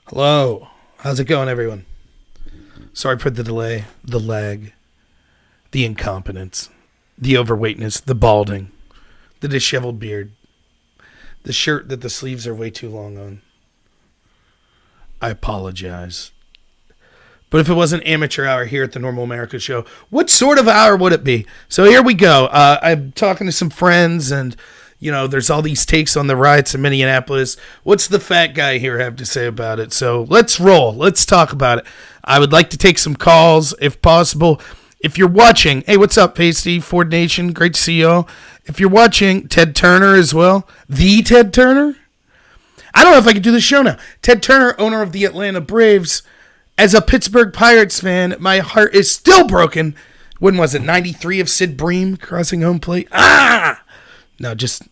Hello. How's it going, everyone? Sorry for the delay, the lag, the incompetence, the overweightness, the balding, the disheveled beard, the shirt that the sleeves are way too long on. I apologize. But if it wasn't amateur hour here at the Normal America Show, what sort of hour would it be? So here we go. I'm talking to some friends, and there's all these takes on the riots in Minneapolis. What's the fat guy here have to say about it? So let's roll. Let's talk about it. I would like to take some calls if possible. If you're watching, hey, what's up, Pasty, Ford Nation? Great to see y'all. If you're watching, Ted Turner as well. The Ted Turner? I don't know if I can do this show now. Ted Turner, owner of the Atlanta Braves. As a Pittsburgh Pirates fan, my heart is still broken. When was it? 93 of Sid Bream crossing home plate? No, just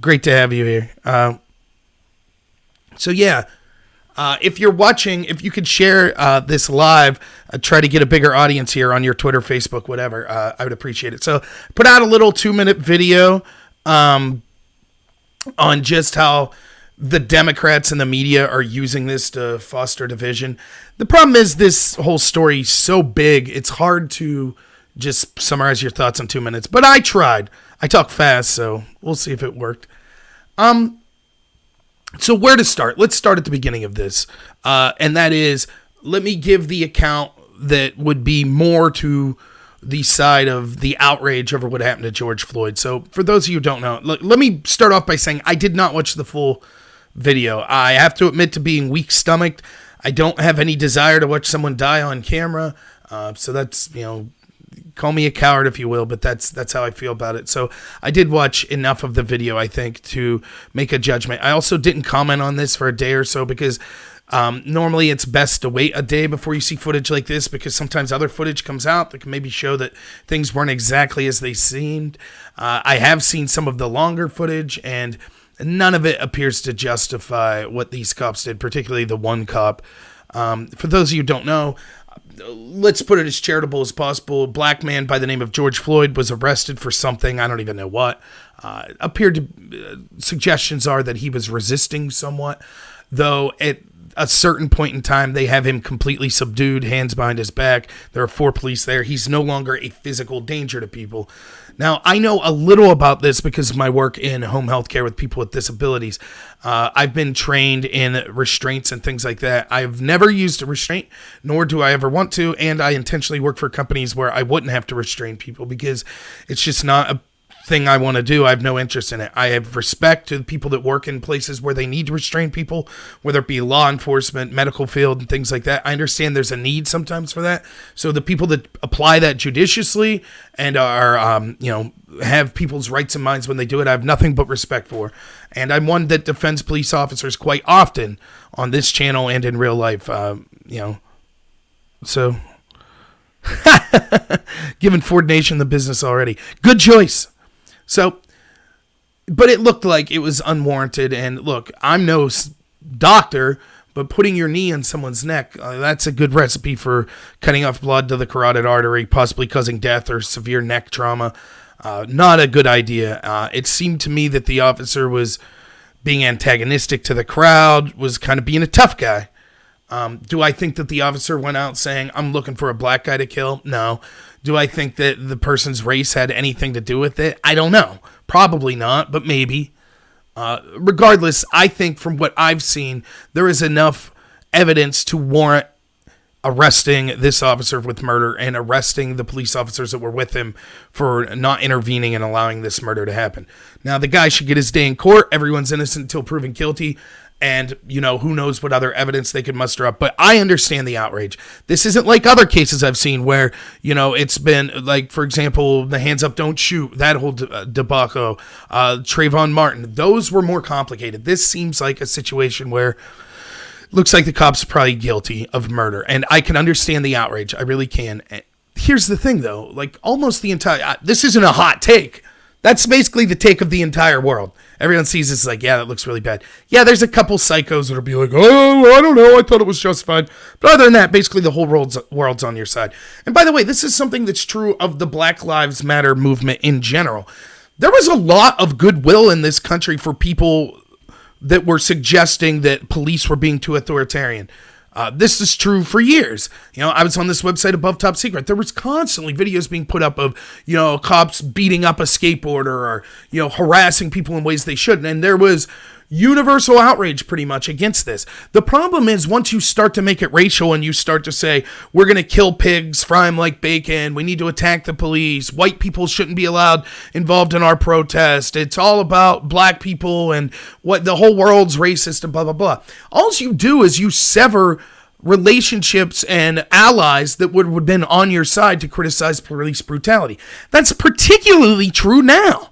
great to have you here. If you're watching, if you could share this live, try to get a bigger audience here on your Twitter, Facebook, whatever, I would appreciate it. So put out a little 2-minute video on just how the Democrats and the media are using this to foster division. The problem is this whole story is so big, it's hard to just summarize your thoughts in 2 minutes. But I tried. I talk fast, so we'll see if it worked. So where to start? Let's start at the beginning of this. And that is, let me give the account that would be more to the side of the outrage over what happened to George Floyd. So for those of you who don't know, let me start off by saying I did not watch the full video. I have to admit to being weak-stomached. I don't have any desire to watch someone die on camera. So that's, call me a coward if you will, but that's how I feel about it. So I did watch enough of the video, I think, to make a judgment. I also didn't comment on this for a day or so because normally it's best to wait a day before you see footage like this, because sometimes other footage comes out that can maybe show that things weren't exactly as they seemed. I have seen some of the longer footage, and none of it appears to justify what these cops did, particularly the one cop. For those of you who don't know, let's put it as charitable as possible. A black man by the name of George Floyd was arrested for something, I don't even know what. Suggestions are that he was resisting somewhat, though at a certain point in time, they have him completely subdued, hands behind his back. There are 4 police there. He's no longer a physical danger to people. Now, I know a little about this because of my work in home health care with people with disabilities. I've been trained in restraints and things like that. I've never used a restraint, nor do I ever want to, and I intentionally work for companies where I wouldn't have to restrain people because it's just not a thing I want to do. I have no interest in it. I have respect to the people that work in places where they need to restrain people, whether it be law enforcement, medical field, and things like that. I understand there's a need sometimes for that. So the people that apply that judiciously and are, have people's rights in mind when they do it, I have nothing but respect for. And I'm one that defends police officers quite often on this channel and in real life. So giving Ford Nation the business already. Good choice. So, but it looked like it was unwarranted. And look, I'm no doctor, but putting your knee on someone's neck, that's a good recipe for cutting off blood to the carotid artery, possibly causing death or severe neck trauma. Not a good idea. It seemed to me that the officer was being antagonistic to the crowd, was kind of being a tough guy. Do I think that the officer went out saying, I'm looking for a black guy to kill? No. Do I think that the person's race had anything to do with it? I don't know. Probably not, but maybe. Regardless, I think from what I've seen, there is enough evidence to warrant arresting this officer with murder and arresting the police officers that were with him for not intervening and allowing this murder to happen. Now, the guy should get his day in court. Everyone's innocent until proven guilty. And, who knows what other evidence they could muster up. But I understand the outrage. This isn't like other cases I've seen where, it's been like, for example, the hands up, don't shoot, that whole debacle, Trayvon Martin. Those were more complicated. This seems like a situation where it looks like the cops are probably guilty of murder. And I can understand the outrage. I really can. Here's the thing, though. Like, almost the entire... this isn't a hot take. That's basically the take of the entire world. Everyone sees this like, yeah, that looks really bad. Yeah, there's a couple psychos that'll be like, oh, I don't know, I thought it was justified. But other than that, basically the whole world's on your side. And by the way, this is something that's true of the Black Lives Matter movement in general. There was a lot of goodwill in this country for people that were suggesting that police were being too authoritarian. This is true for years. I was on this website Above Top Secret. There was constantly videos being put up of, cops beating up a skateboarder or, harassing people in ways they shouldn't. And there was universal outrage pretty much against this. The problem is once you start to make it racial and you start to say, we're going to kill pigs, fry them like bacon, we need to attack the police, white people shouldn't be allowed involved in our protest, it's all about black people and what the whole world's racist and blah, blah, blah. All you do is you sever relationships and allies that would have been on your side to criticize police brutality. That's particularly true now,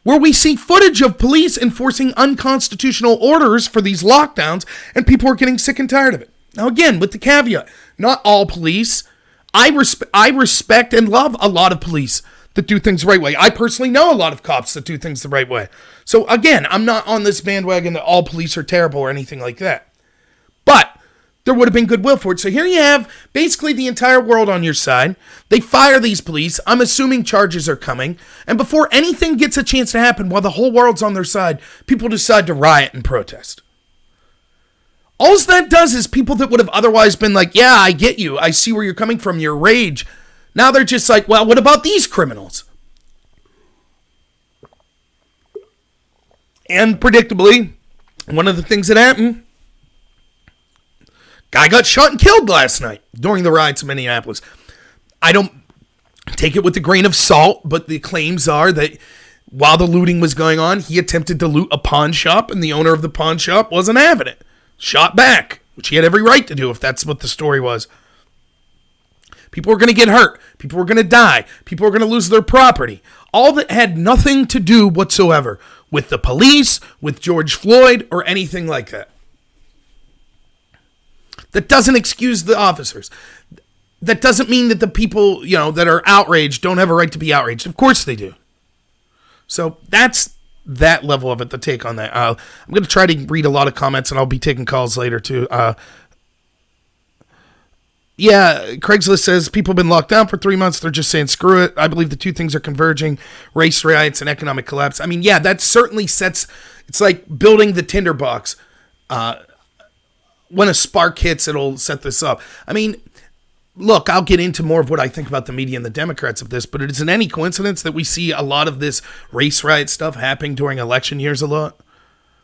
where we see footage of police enforcing unconstitutional orders for these lockdowns, and people are getting sick and tired of it. Now, again, with the caveat, not all police. I respect and love a lot of police that do things the right way. I personally know a lot of cops that do things the right way. So, again, I'm not on this bandwagon that all police are terrible or anything like that. But there would have been goodwill for it. So here you have basically the entire world on your side. They fire these police. I'm assuming charges are coming. And before anything gets a chance to happen, while the whole world's on their side, people decide to riot and protest. All that does is people that would have otherwise been like, yeah, I get you. I see where you're coming from, your rage. Now they're just like, well, what about these criminals? And predictably, one of the things that happened, guy got shot and killed last night during the riots in Minneapolis. I don't take it with a grain of salt, but the claims are that while the looting was going on, he attempted to loot a pawn shop, and the owner of the pawn shop wasn't having it. Shot back, which he had every right to do if that's what the story was. People were going to get hurt. People were going to die. People were going to lose their property. All that had nothing to do whatsoever with the police, with George Floyd, or anything like that. That doesn't excuse the officers. That doesn't mean that the people, that are outraged don't have a right to be outraged. Of course they do. So that's that level of it, the take on that. I'm going to try to read a lot of comments, and I'll be taking calls later too. Craigslist says people have been locked down for 3 months. They're just saying, screw it. I believe the two things are converging, race riots and economic collapse. I mean, yeah, that certainly it's like building the tinderbox. When a spark hits, it'll set this up. I mean, look, I'll get into more of what I think about the media and the Democrats of this, but it isn't any coincidence that we see a lot of this race riot stuff happening during election years a lot.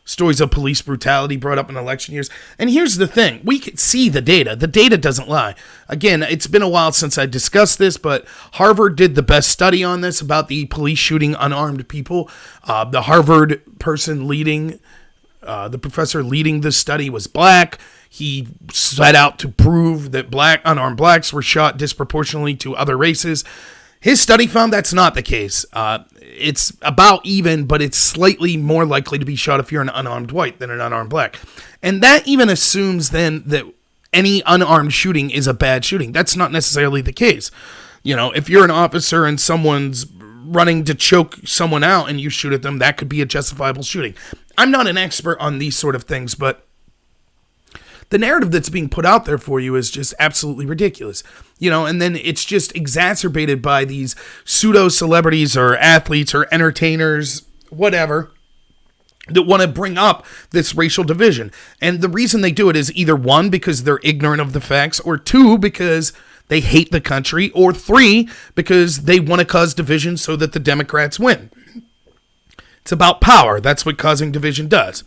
Stories of police brutality brought up in election years. And here's the thing. We can see the data. The data doesn't lie. Again, it's been a while since I discussed this, but Harvard did the best study on this about the police shooting unarmed people. The Harvard person the professor leading this study was black. He set out to prove that unarmed blacks were shot disproportionately to other races. His study found that's not the case. It's about even, but it's slightly more likely to be shot if you're an unarmed white than an unarmed black. And that even assumes then that any unarmed shooting is a bad shooting. That's not necessarily the case. If you're an officer and someone's running to choke someone out and you shoot at them, that could be a justifiable shooting. I'm not an expert on these sort of things, but the narrative that's being put out there for you is just absolutely ridiculous. And then it's just exacerbated by these pseudo celebrities or athletes or entertainers, whatever, that want to bring up this racial division. And the reason they do it is either one, because they're ignorant of the facts, or two, because they hate the country, or three, because they want to cause division so that the Democrats win. It's about power. That's what causing division does.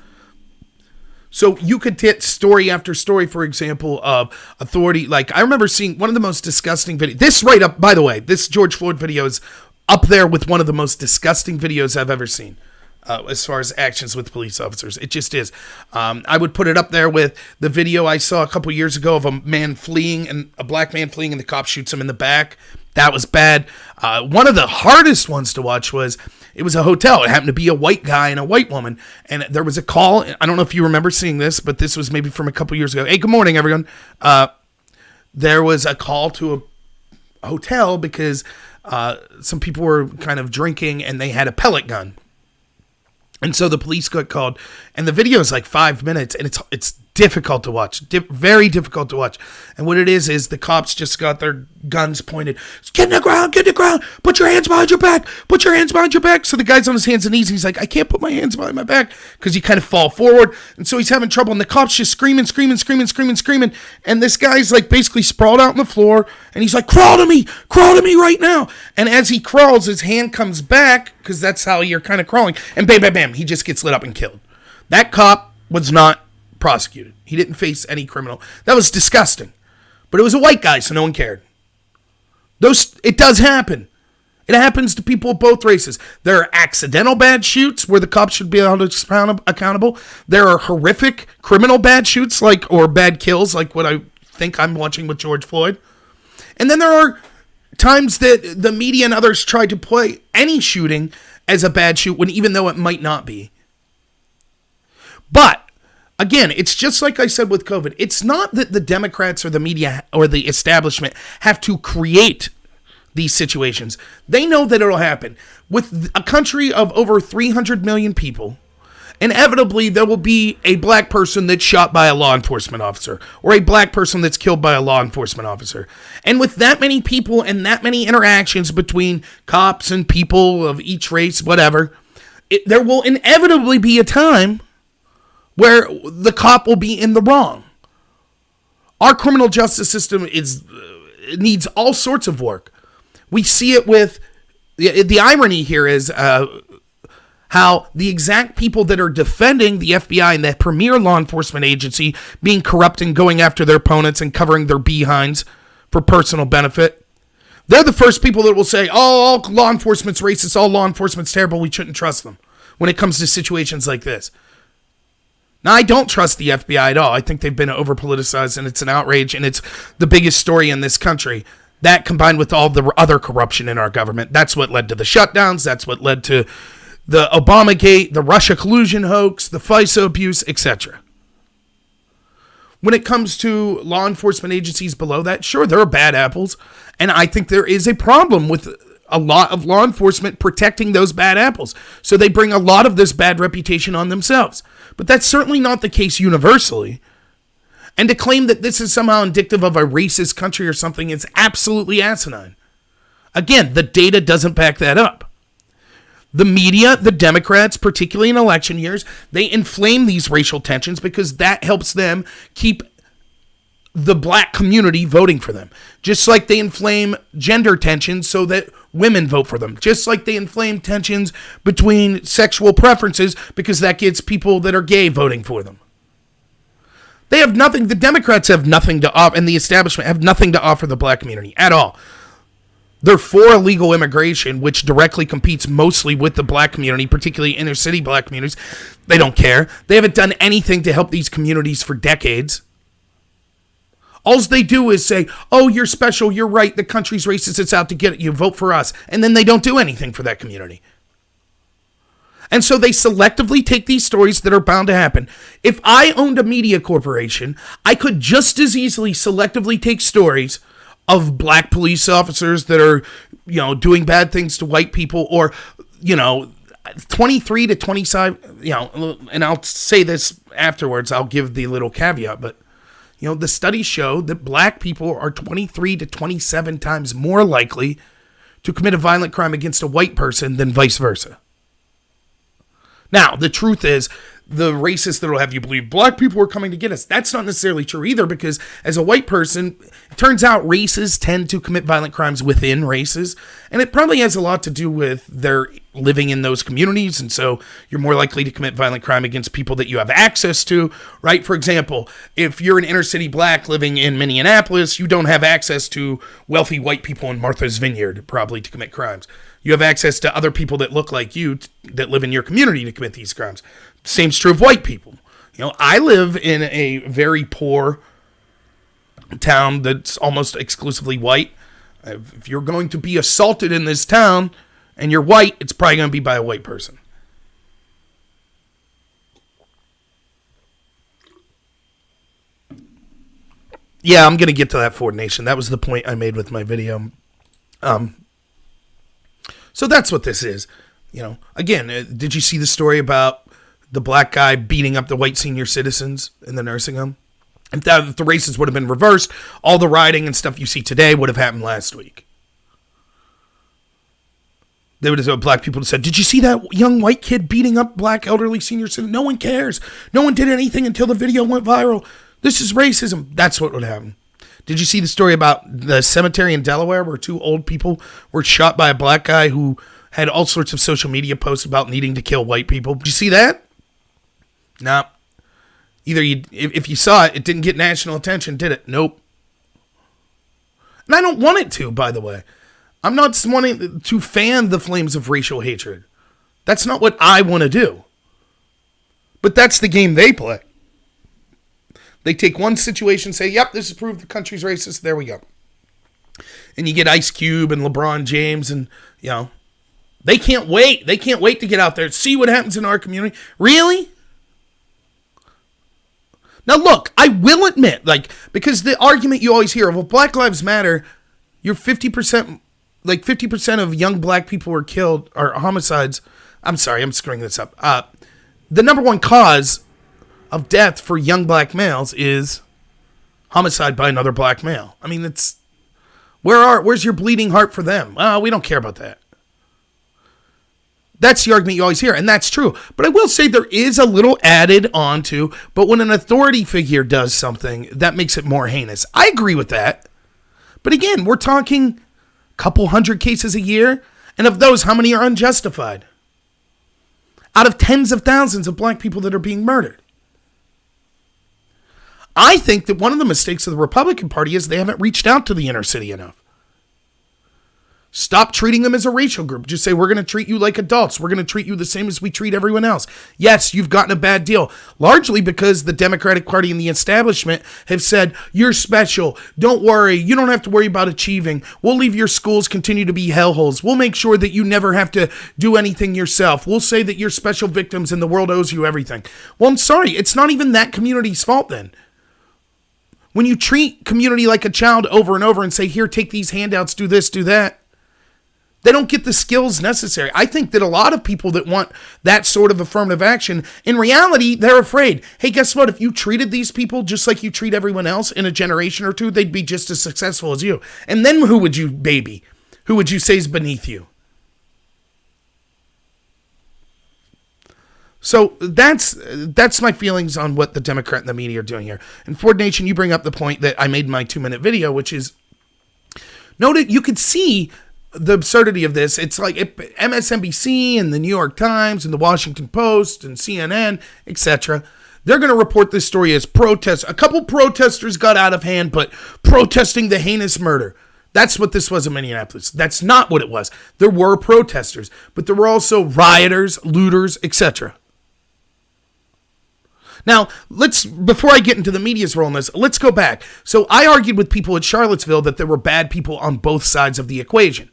So you could get story after story, for example, of authority. Like, I remember seeing one of the most disgusting videos. This right up, by the way, this George Floyd video is up there with one of the most disgusting videos I've ever seen. As far as actions with police officers. It just is. I would put it up there with the video I saw a couple years ago of a man fleeing, and a black man fleeing, and the cop shoots him in the back. That was bad. One of the hardest ones to watch it was a hotel. It happened to be a white guy and a white woman. And there was a call. I don't know if you remember seeing this, but this was maybe from a couple years ago. Hey, good morning, everyone. There was a call to a hotel because some people were kind of drinking and they had a pellet gun. And so the police got called, and the video is like 5 minutes, and it's difficult to watch, very difficult to watch. And what it is the cops just got their guns pointed. Get in the ground, put your hands behind your back, So the guy's on his hands and knees, and he's like, I can't put my hands behind my back, because you kind of fall forward. And so he's having trouble, and the cops just screaming. And this guy's like basically sprawled out on the floor, and he's like, crawl to me right now. And as he crawls, his hand comes back, because that's how you're kind of crawling, and bam, bam, bam, he just gets lit up and killed. That cop was not prosecuted. He didn't face any criminal. That was disgusting. But it was a white guy, so no one cared. It does happen. It happens to people of both races. There are accidental bad shoots where the cops should be held accountable. There are horrific criminal bad shoots, or bad kills, like what I think I'm watching with George Floyd. And then there are times that the media and others try to play any shooting as a bad shoot, when even though it might not be. But again, it's just like I said with COVID. It's not that the Democrats or the media or the establishment have to create these situations. They know that it'll happen. With a country of over 300 million people, inevitably there will be a black person that's shot by a law enforcement officer, or a black person that's killed by a law enforcement officer. And with that many people and that many interactions between cops and people of each race, whatever, there will inevitably be a time where the cop will be in the wrong. Our criminal justice system needs all sorts of work. We see it with, the irony here is how the exact people that are defending the FBI and the premier law enforcement agency being corrupt and going after their opponents and covering their behinds for personal benefit, they're the first people that will say, all law enforcement's racist, all law enforcement's terrible, we shouldn't trust them when it comes to situations like this. Now, I don't trust the FBI at all. I think they've been over-politicized, and it's an outrage, and it's the biggest story in this country. That combined with all the other corruption in our government, that's what led to the shutdowns. That's what led to the Obamagate, the Russia collusion hoax, the FISA abuse, etc. When it comes to law enforcement agencies below that, sure, there are bad apples. And I think there is a problem with a lot of law enforcement protecting those bad apples. So they bring a lot of this bad reputation on themselves. But that's certainly not the case universally. And to claim that this is somehow indicative of a racist country or something is absolutely asinine. Again, the data doesn't back that up. The media, the Democrats, particularly in election years, they inflame these racial tensions because that helps them keep the black community voting for them. Just like they inflame gender tensions so that women vote for them. Just like they inflame tensions between sexual preferences because that gets people that are gay voting for them. They have nothing, the Democrats have nothing to offer, and the establishment have nothing to offer the black community at all. They're for illegal immigration, which directly competes mostly with the black community, particularly inner city black communities. They don't care. They haven't done anything to help these communities for decades. All they do is say, oh, you're special, you're right, the country's racist, it's out to get you, vote for us. And then they don't do anything for that community. And so they selectively take these stories that are bound to happen. If I owned a media corporation, I could just as easily selectively take stories of black police officers that are, doing bad things to white people, or, 23 to 25, and I'll say this afterwards, I'll give the little caveat, but, the studies show that black people are 23 to 27 times more likely to commit a violent crime against a white person than vice versa. Now, the truth is, the racists that will have you believe black people are coming to get us, that's not necessarily true either, because as a white person, it turns out races tend to commit violent crimes within races, and it probably has a lot to do with their living in those communities, and so you're more likely to commit violent crime against people that you have access to, right? For example, if you're an inner city black living in Minneapolis, you don't have access to wealthy white people in Martha's Vineyard, probably, to commit crimes. You have access to other people that look like you that live in your community to commit these crimes. Same's true of white people. I live in a very poor town that's almost exclusively white. If you're going to be assaulted in this town and you're white, it's probably going to be by a white person. Yeah, I'm going to get to that Ford Nation. That was the point I made with my video. So that's what this is. Again, did you see the story about the black guy beating up the white senior citizens in the nursing home? If the races would have been reversed, all the rioting and stuff you see today would have happened last week. They would have black people said, did you see that young white kid beating up black elderly senior citizens? No one cares. No one did anything until the video went viral. This is racism. That's what would happen. Did you see the story about the cemetery in Delaware where two old people were shot by a black guy who had all sorts of social media posts about needing to kill white people? Did you see that? No. Either if you saw it, it didn't get national attention, did it? Nope. And I don't want it to, by the way. I'm not wanting to fan the flames of racial hatred. That's not what I want to do. But that's the game they play. They take one situation, say, yep, this has proved the country's racist. There we go. And you get Ice Cube and LeBron James and, they can't wait. They can't wait to get out there, see what happens in our community. Really? Now, look, I will admit, because the argument you always hear of, well, Black Lives Matter, you're 50%, 50% of young black people were killed, or homicides. I'm sorry, I'm screwing this up. The number one cause of death for young black males is homicide by another black male. I mean, where's your bleeding heart for them? We don't care about that. That's the argument you always hear, and that's true. But I will say there is a little added on to, but when an authority figure does something, that makes it more heinous. I agree with that. But again, we're talking a couple hundred cases a year, and of those, how many are unjustified? Out of tens of thousands of black people that are being murdered. I think that one of the mistakes of the Republican Party is they haven't reached out to the inner city enough. Stop treating them as a racial group. Just say, we're going to treat you like adults. We're going to treat you the same as we treat everyone else. Yes, you've gotten a bad deal, largely because the Democratic Party and the establishment have said, you're special. Don't worry. You don't have to worry about achieving. We'll leave your schools continue to be hellholes. We'll make sure that you never have to do anything yourself. We'll say that you're special victims and the world owes you everything. Well, I'm sorry. It's not even that community's fault then. When you treat community like a child over and over and say, here, take these handouts, do this, do that, they don't get the skills necessary. I think that a lot of people that want that sort of affirmative action, in reality, they're afraid. Hey, guess what? If you treated these people just like you treat everyone else in a generation or two, they'd be just as successful as you. And then who would you baby? Who would you say is beneath you? So that's my feelings on what the Democrat and the media are doing here. And Ford Nation, you bring up the point that I made in my 2-minute video, which is, noted, you could see the absurdity of this. It's like MSNBC and the New York Times and the Washington Post and CNN, etc. They're going to report this story as protests. A couple protesters got out of hand, but protesting the heinous murder. That's what this was in Minneapolis. That's not what it was. There were protesters, but there were also rioters, looters, etc. Now, before I get into the media's role in this, let's go back. So I argued with people at Charlottesville that there were bad people on both sides of the equation.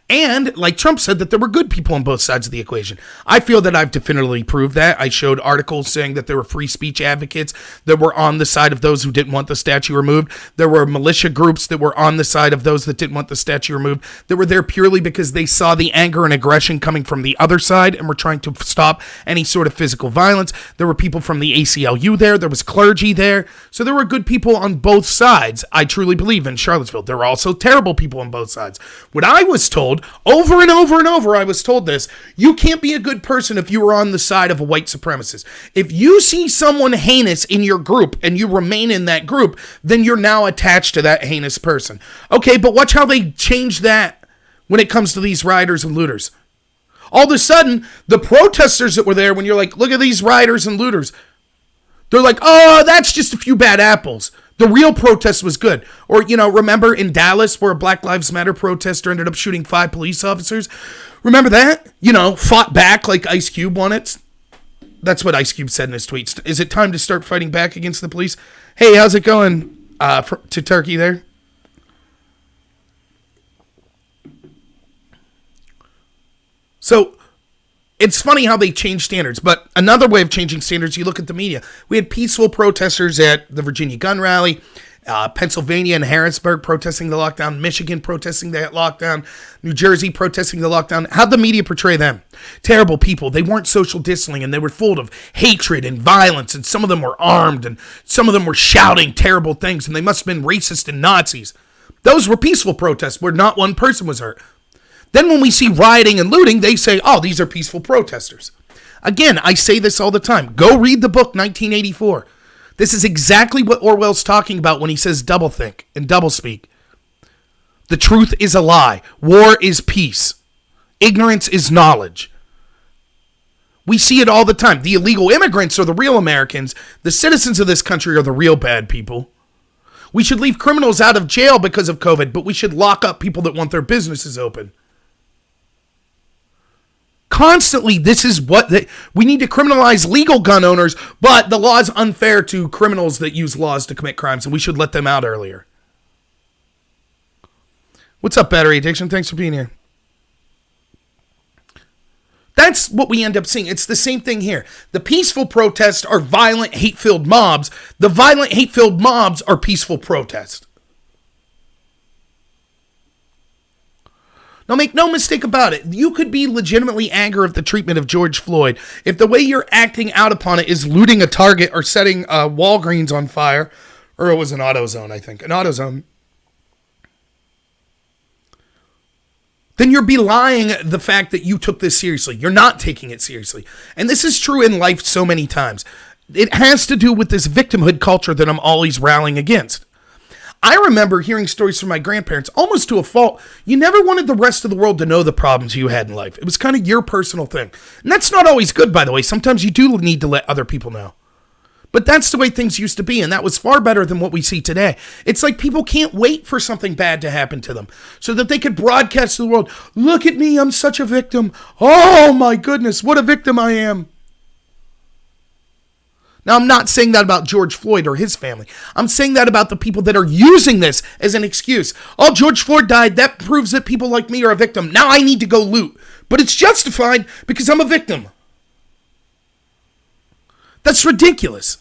And, like Trump said, that there were good people on both sides of the equation. I feel that I've definitively proved that. I showed articles saying that there were free speech advocates that were on the side of those who didn't want the statue removed. There were militia groups that were on the side of those that didn't want the statue removed, that were there purely because they saw the anger and aggression coming from the other side and were trying to stop any sort of physical violence. There were people from the ACLU there. There was clergy there. So there were good people on both sides, I truly believe, in Charlottesville. There were also terrible people on both sides. What I was told, over and over and over, I was told this: you can't be a good person if you are on the side of a white supremacist. If you see someone heinous in your group and you remain in that group, then you're now attached to that heinous person. Okay, but watch how they change that when it comes to these rioters and looters. All of a sudden, the protesters that were there, when you're like, look at these rioters and looters, they're like, oh, that's just a few bad apples. The real protest was good. Or, remember in Dallas where a Black Lives Matter protester ended up shooting 5 police officers? Remember that? Fought back like Ice Cube on it. That's what Ice Cube said in his tweets. Is it time to start fighting back against the police? Hey, how's it going to Turkey there? So, it's funny how they change standards, but another way of changing standards, you look at the media. We had peaceful protesters at the Virginia gun rally, Pennsylvania and Harrisburg protesting the lockdown, Michigan protesting the lockdown, New Jersey protesting the lockdown. How'd the media portray them? Terrible people. They weren't social distancing, and they were full of hatred and violence, and some of them were armed, and some of them were shouting terrible things, and they must have been racist and Nazis. Those were peaceful protests where not one person was hurt. Then when we see rioting and looting, they say, oh, these are peaceful protesters. Again, I say this all the time. Go read the book 1984. This is exactly what Orwell's talking about when he says doublethink and doublespeak. The truth is a lie. War is peace. Ignorance is knowledge. We see it all the time. The illegal immigrants are the real Americans. The citizens of this country are the real bad people. We should leave criminals out of jail because of COVID, but we should lock up people that want their businesses open. Constantly, this is what we need to criminalize legal gun owners, but the law is unfair to criminals that use laws to commit crimes, and we should let them out earlier. What's up, Battery Addiction? Thanks for being here. That's what we end up seeing. It's the same thing here. The peaceful protests are violent, hate-filled mobs. The violent, hate-filled mobs are peaceful protests. Now, make no mistake about it. You could be legitimately angry at the treatment of George Floyd. If the way you're acting out upon it is looting a Target or setting Walgreens on fire, or it was an AutoZone, I think, an AutoZone, then you're belying the fact that you took this seriously. You're not taking it seriously. And this is true in life so many times. It has to do with this victimhood culture that I'm always rallying against. I remember hearing stories from my grandparents, almost to a fault. You never wanted the rest of the world to know the problems you had in life. It was kind of your personal thing. And that's not always good, by the way. Sometimes you do need to let other people know. But that's the way things used to be, and that was far better than what we see today. It's like people can't wait for something bad to happen to them so that they could broadcast to the world, look at me, I'm such a victim. Oh my goodness, what a victim I am. Now, I'm not saying that about George Floyd or his family. I'm saying that about the people that are using this as an excuse. Oh, George Floyd died. That proves that people like me are a victim. Now I need to go loot. But it's justified because I'm a victim. That's ridiculous.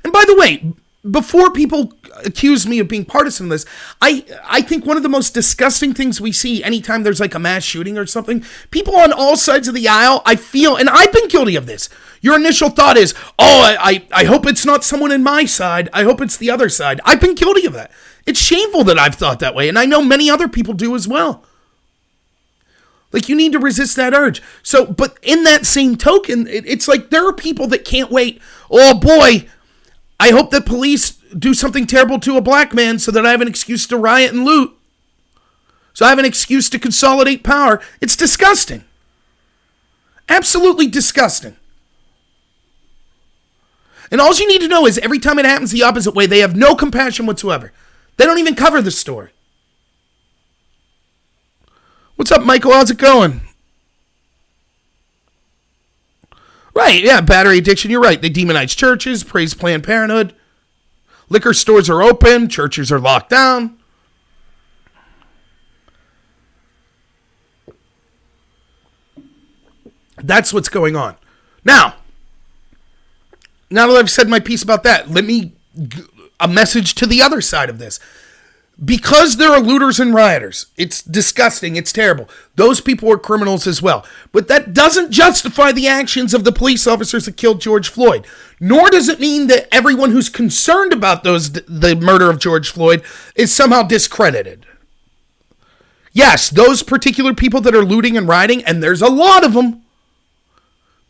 And by the way, before people accuse me of being partisan in this, I think one of the most disgusting things we see anytime there's like a mass shooting or something, people on all sides of the aisle, I feel, and I've been guilty of this. Your initial thought is, oh, I hope it's not someone in my side. I hope it's the other side. I've been guilty of that. It's shameful that I've thought that way, and I know many other people do as well. Like, you need to resist that urge. So, but in that same token, it's like there are people that can't wait. Oh boy, I hope that police do something terrible to a black man so that I have an excuse to riot and loot. So I have an excuse to consolidate power. It's disgusting. Absolutely disgusting. And all you need to know is every time it happens the opposite way, they have no compassion whatsoever. They don't even cover the story. What's up, Michael? How's it going? Right, yeah, battery addiction, you're right. They demonize churches, praise Planned Parenthood. Liquor stores are open, churches are locked down. That's what's going on. Now that I've said my piece about that, let me a message to the other side of this. Because there are looters and rioters, it's disgusting, it's terrible. Those people are criminals as well. But that doesn't justify the actions of the police officers that killed George Floyd. Nor does it mean that everyone who's concerned about the murder of George Floyd is somehow discredited. Yes, those particular people that are looting and rioting, and there's a lot of them,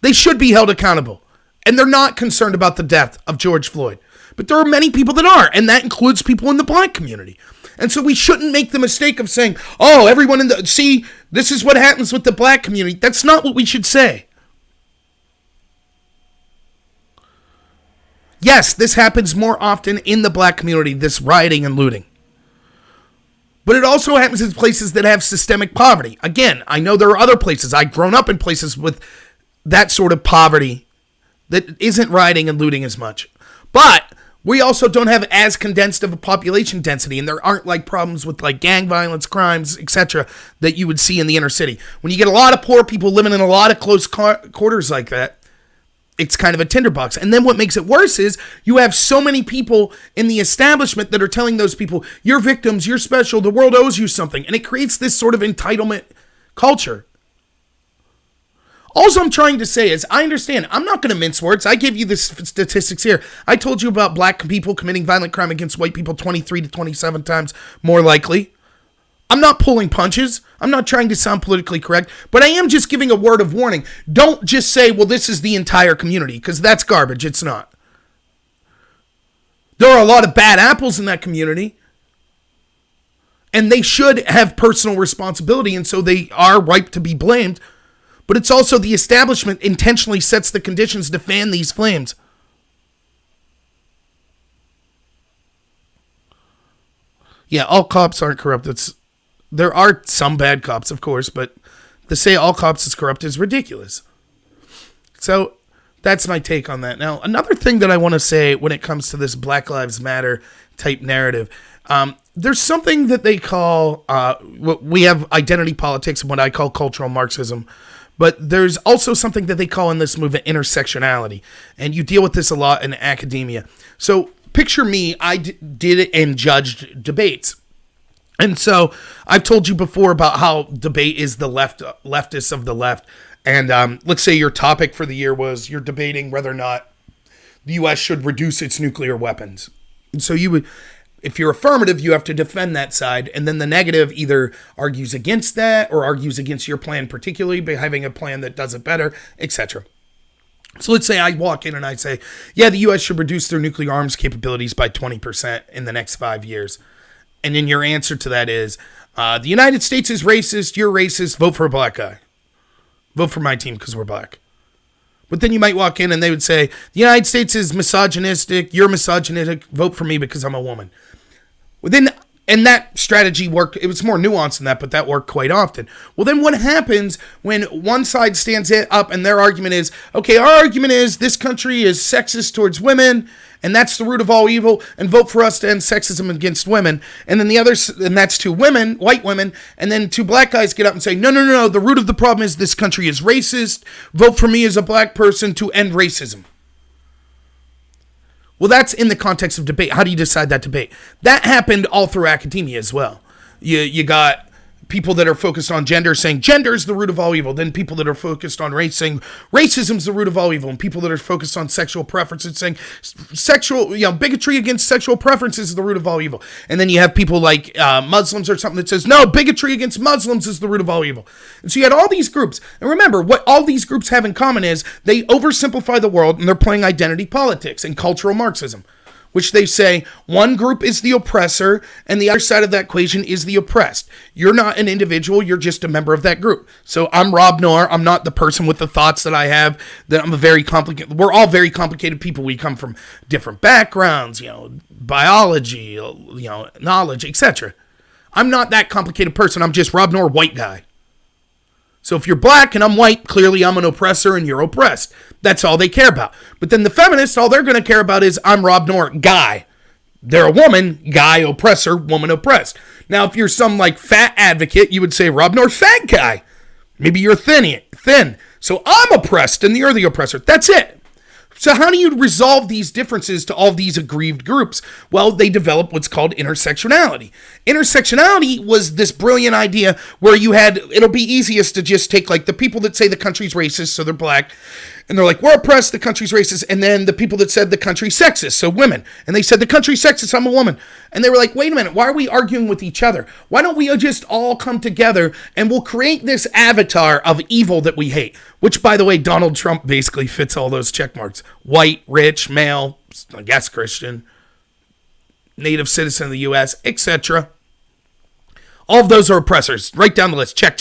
they should be held accountable. And they're not concerned about the death of George Floyd. But there are many people that are, and that includes people in the black community. And so we shouldn't make the mistake of saying, oh, everyone see, this is what happens with the black community. That's not what we should say. Yes, this happens more often in the black community, this rioting and looting. But it also happens in places that have systemic poverty. Again, I know there are other places. I've grown up in places with that sort of poverty that isn't rioting and looting as much. But we also don't have as condensed of a population density, and there aren't like problems with like gang violence, crimes, etc. that you would see in the inner city. When you get a lot of poor people living in a lot of close quarters like that, it's kind of a tinderbox. And then what makes it worse is you have so many people in the establishment that are telling those people, you're victims, you're special, the world owes you something. And it creates this sort of entitlement culture. All I'm trying to say is, I understand, I'm not going to mince words. I give you the statistics here. I told you about black people committing violent crime against white people 23 to 27 times more likely. I'm not pulling punches. I'm not trying to sound politically correct, but I am just giving a word of warning. Don't just say, well, this is the entire community, because that's garbage. It's not. There are a lot of bad apples in that community, and they should have personal responsibility, and so they are ripe to be blamed. But it's also the establishment intentionally sets the conditions to fan these flames. Yeah, all cops aren't corrupt. There are some bad cops, of course, but to say all cops is corrupt is ridiculous. So that's my take on that. Now, another thing that I want to say when it comes to this Black Lives Matter type narrative, there's something that they call, we have identity politics and what I call cultural Marxism. But there's also something that they call in this movement intersectionality. And you deal with this a lot in academia. So picture me, I did and judged debates. And so I've told you before about how debate is the leftists of the left. And let's say your topic for the year was you're debating whether or not the U.S. should reduce its nuclear weapons. And so you would, if you're affirmative, you have to defend that side. And then the negative either argues against that or argues against your plan, particularly by having a plan that does it better, etc. So let's say I walk in and I say, yeah, the U.S. should reduce their nuclear arms capabilities by 20% in the next 5 years. And then your answer to that is, the United States is racist, you're racist, vote for a black guy. Vote for my team because we're black. But then you might walk in and they would say, the United States is misogynistic, you're misogynistic, vote for me because I'm a woman. Well, then, and that strategy worked. It was more nuanced than that, but that worked quite often. Well, then what happens when one side stands up and their argument is, okay, our argument is this country is sexist towards women, and that's the root of all evil, and vote for us to end sexism against women. And then the others, and that's two women, white women, and then two black guys get up and say, no, the root of the problem is this country is racist. Vote for me as a black person to end racism. Well, that's in the context of debate. How do you decide that debate? That happened all through academia as well. You got people that are focused on gender saying gender is the root of all evil. Then people that are focused on race saying racism is the root of all evil. And people that are focused on sexual preferences saying bigotry against sexual preferences is the root of all evil. And then you have people like Muslims or something that says, no, bigotry against Muslims is the root of all evil. And so you had all these groups. And remember, what all these groups have in common is they oversimplify the world and they're playing identity politics and cultural Marxism, which they say one group is the oppressor and the other side of that equation is the oppressed. You're not an individual, you're just a member of that group. So I'm Rob Noor, I'm not the person with the thoughts that I have, that I'm a very complicated, we're all very complicated people. We come from different backgrounds, biology, knowledge, etc. I'm not that complicated person, I'm just Rob Noor, white guy. So if you're black and I'm white, clearly I'm an oppressor and you're oppressed. That's all they care about. But then the feminists, all they're going to care about is I'm Rob Noor, guy. They're a woman, guy, oppressor, woman, oppressed. Now, if you're some like fat advocate, you would say Rob Noor, fat guy. Maybe you're thin. So I'm oppressed and you're the oppressor. That's it. So how do you resolve these differences to all these aggrieved groups? Well, they developed what's called intersectionality. Intersectionality was this brilliant idea where it'll be easiest to just take like the people that say the country's racist, so they're black, and they're like, we're oppressed, the country's racist, and then the people that said the country's sexist, so women, and they said the country's sexist, I'm a woman. And they were like, wait a minute, why are we arguing with each other? Why don't we just all come together and we'll create this avatar of evil that we hate? Which, by the way, Donald Trump basically fits all those check marks. White, rich, male, I guess Christian, native citizen of the U.S., etc. All of those are oppressors. Right down the list. Check.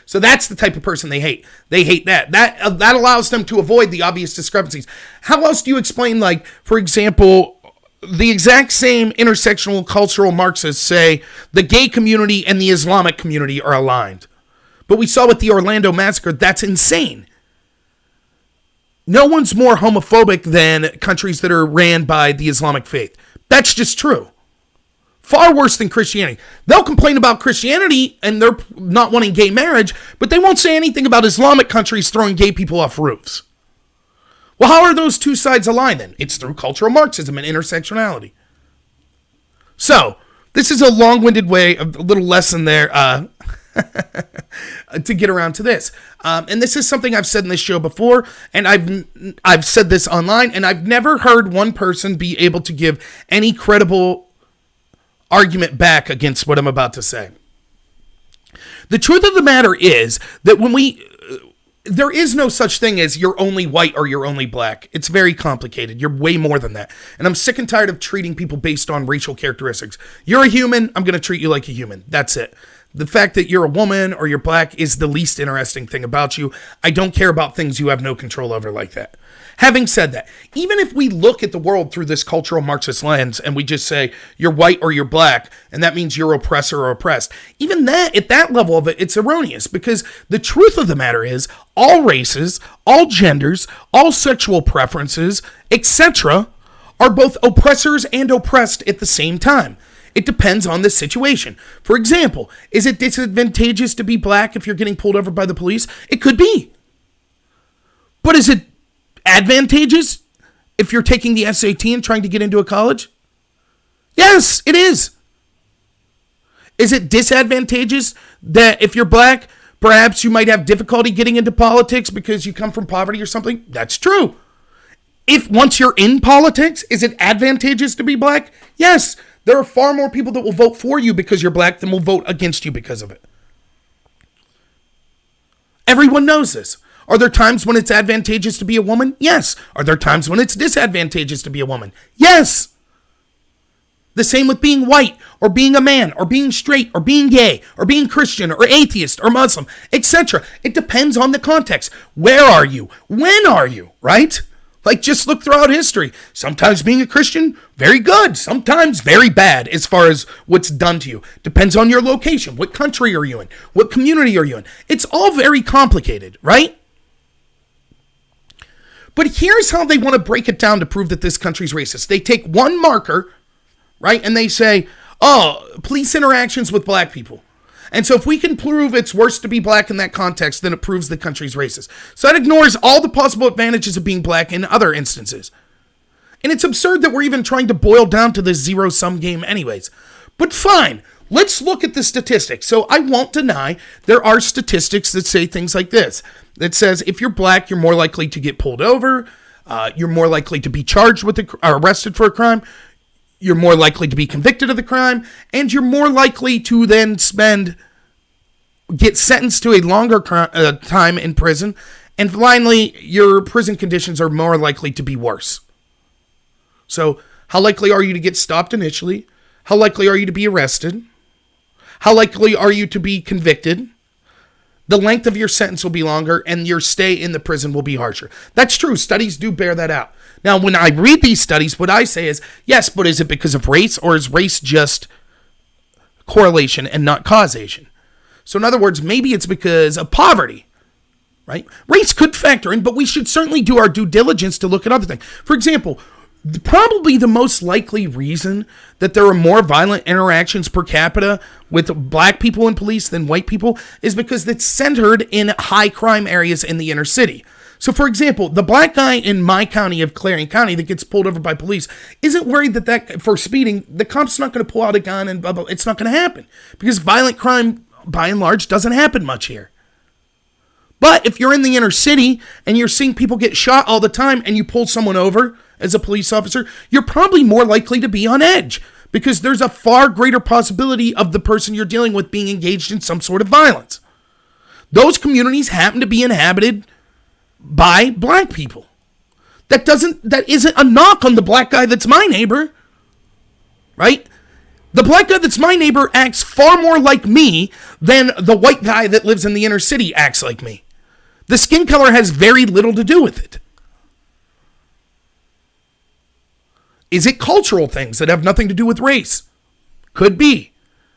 So that's the type of person they hate. They hate that. That allows them to avoid the obvious discrepancies. How else do you explain, like, for example, the exact same intersectional cultural Marxists say the gay community and the Islamic community are aligned? But we saw with the Orlando massacre, that's insane. No one's more homophobic than countries that are ran by the Islamic faith. That's just true. Far worse than Christianity. They'll complain about Christianity and they're not wanting gay marriage, but they won't say anything about Islamic countries throwing gay people off roofs. Well, how are those two sides aligned then? It's through cultural Marxism and intersectionality. So, this is a long-winded way, a little lesson there to get around to this. And this is something I've said in this show before, and I've said this online, and I've never heard one person be able to give any credible argument back against what I'm about to say. The truth of the matter is that there is no such thing as you're only white or you're only black. It's very complicated. You're way more than that. And I'm sick and tired of treating people based on racial characteristics. You're a human, I'm going to treat you like a human. That's it. The fact that you're a woman or you're black is the least interesting thing about you. I don't care about things you have no control over like that. Having said that, even if we look at the world through this cultural Marxist lens and we just say you're white or you're black, and that means you're oppressor or oppressed, even that, at that level of it, it's erroneous, because the truth of the matter is all races, all genders, all sexual preferences, etc., are both oppressors and oppressed at the same time. It depends on the situation. For example, is it disadvantageous to be black if you're getting pulled over by the police? It could be. But is it advantageous if you're taking the SAT and trying to get into a college? Yes, it is. Is it disadvantageous that if you're black, perhaps you might have difficulty getting into politics because you come from poverty or something? That's true. If once you're in politics, is it advantageous to be black? Yes. There are far more people that will vote for you because you're black than will vote against you because of it. Everyone knows this. Are there times when it's advantageous to be a woman? Yes. Are there times when it's disadvantageous to be a woman? Yes. The same with being white, or being a man, or being straight, or being gay, or being Christian, or atheist, or Muslim, etc. It depends on the context. Where are you? When are you? Right? Like, just look throughout history. Sometimes being a Christian, very good. Sometimes very bad as far as what's done to you. Depends on your location. What country are you in? What community are you in? It's all very complicated, right? But here's how they want to break it down to prove that this country's racist. They take one marker, right, and they say, oh, police interactions with black people. And so if we can prove it's worse to be black in that context, then it proves the country's racist. So that ignores all the possible advantages of being black in other instances. And it's absurd that we're even trying to boil down to this zero-sum game anyways. But fine, let's look at the statistics. So I won't deny there are statistics that say things like this. It says if you're black, you're more likely to get pulled over. You're more likely to be charged with or arrested for a crime. You're more likely to be convicted of the crime, and you're more likely to then get sentenced to a longer time in prison, and finally, your prison conditions are more likely to be worse. So, how likely are you to get stopped initially? How likely are you to be arrested? How likely are you to be convicted? The length of your sentence will be longer, and your stay in the prison will be harsher. That's true. Studies do bear that out. Now, when I read these studies, what I say is, yes, but is it because of race, or is race just correlation and not causation? So in other words, maybe it's because of poverty, right? Race could factor in, but we should certainly do our due diligence to look at other things. For example, probably the most likely reason that there are more violent interactions per capita with black people and police than white people is because it's centered in high crime areas in the inner city. So, for example, the black guy in my county of Clarion County that gets pulled over by police isn't worried that for speeding, the cop's not going to pull out a gun and blah, blah. It's not going to happen because violent crime, by and large, doesn't happen much here. But if you're in the inner city and you're seeing people get shot all the time and you pull someone over as a police officer, you're probably more likely to be on edge because there's a far greater possibility of the person you're dealing with being engaged in some sort of violence. Those communities happen to be inhabited by black people. That isn't a knock on the black guy that's my neighbor, right? The black guy that's my neighbor acts far more like me than the white guy that lives in the inner city acts like me. The skin color has very little to do with it. Is it cultural things that have nothing to do with race? Could be.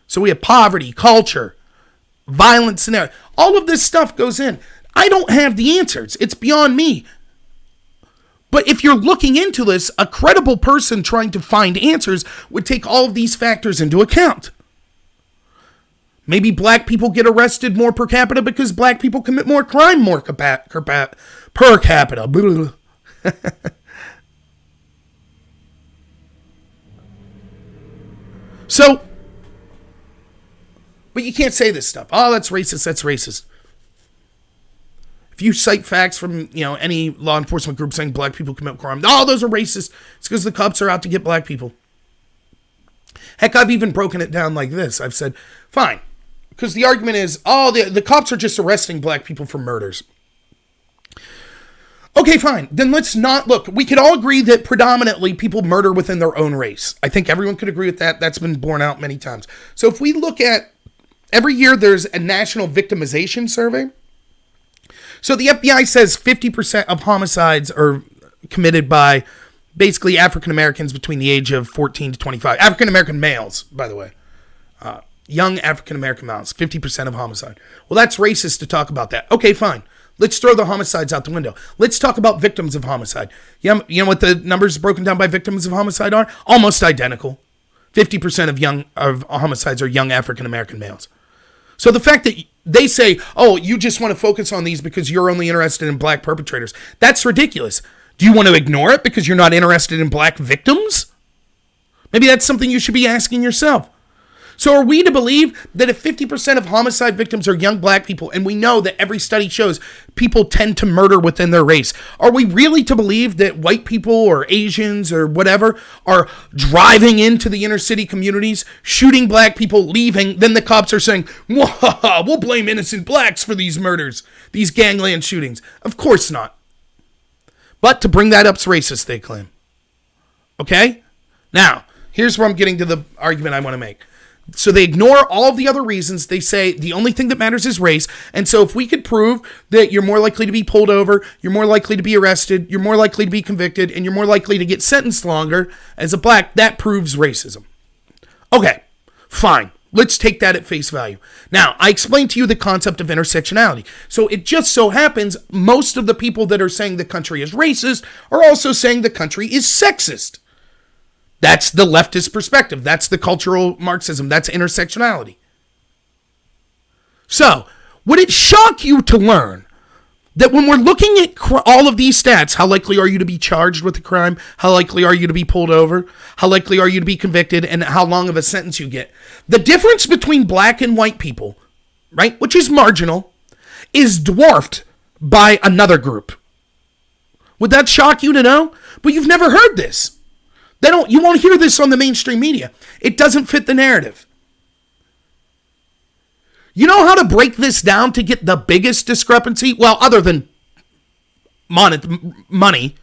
So we have poverty, culture, violence, and all of this stuff goes in. I don't have the answers. It's beyond me. But if you're looking into this, a credible person trying to find answers would take all of these factors into account. Maybe black people get arrested more per capita because black people commit more crime more per capita. So, but you can't say this stuff. Oh, that's racist. That's racist. If you cite facts from, any law enforcement group saying black people commit crime, oh, those are racist. It's because the cops are out to get black people. Heck, I've even broken it down like this. I've said, fine, because the argument is, oh, the cops are just arresting black people for murders. Okay, fine. Then let's not look. We could all agree that predominantly people murder within their own race. I think everyone could agree with that. That's been borne out many times. So if we look at every year, there's a national victimization survey. So the FBI says 50% of homicides are committed by basically African Americans between the age of 14 to 25. African American males, by the way. Young African American males, 50% of homicide. Well, that's racist to talk about that. Okay, fine. Let's throw the homicides out the window. Let's talk about victims of homicide. You know what the numbers broken down by victims of homicide are? Almost identical. 50% of homicides are young African American males. So the fact that they say, oh, you just want to focus on these because you're only interested in black perpetrators, that's ridiculous. Do you want to ignore it because you're not interested in black victims? Maybe that's something you should be asking yourself. So are we to believe that if 50% of homicide victims are young black people, and we know that every study shows people tend to murder within their race, are we really to believe that white people or Asians or whatever are driving into the inner city communities, shooting black people, leaving, then the cops are saying, we'll blame innocent blacks for these murders, these gangland shootings? Of course not. But to bring that up's racist, they claim. Okay? Now, Here's where I'm getting to the argument I want to make. So they ignore all of the other reasons. They say the only thing that matters is race. And so if we could prove that you're more likely to be pulled over, you're more likely to be arrested, you're more likely to be convicted, and you're more likely to get sentenced longer as a black, that proves racism. Okay, fine. Let's take that at face value. Now, I explained to you the concept of intersectionality. So it just so happens most of the people that are saying the country is racist are also saying the country is sexist. That's the leftist perspective. That's the cultural Marxism. That's intersectionality. So, would it shock you to learn that when we're looking at all of these stats, how likely are you to be charged with a crime? How likely are you to be pulled over? How likely are you to be convicted? And how long of a sentence you get? The difference between black and white people, right, which is marginal, is dwarfed by another group. Would that shock you to know? But you've never heard this. You won't hear this on the mainstream media. It doesn't fit the narrative. You know how to break this down to get the biggest discrepancy? Well, other than money,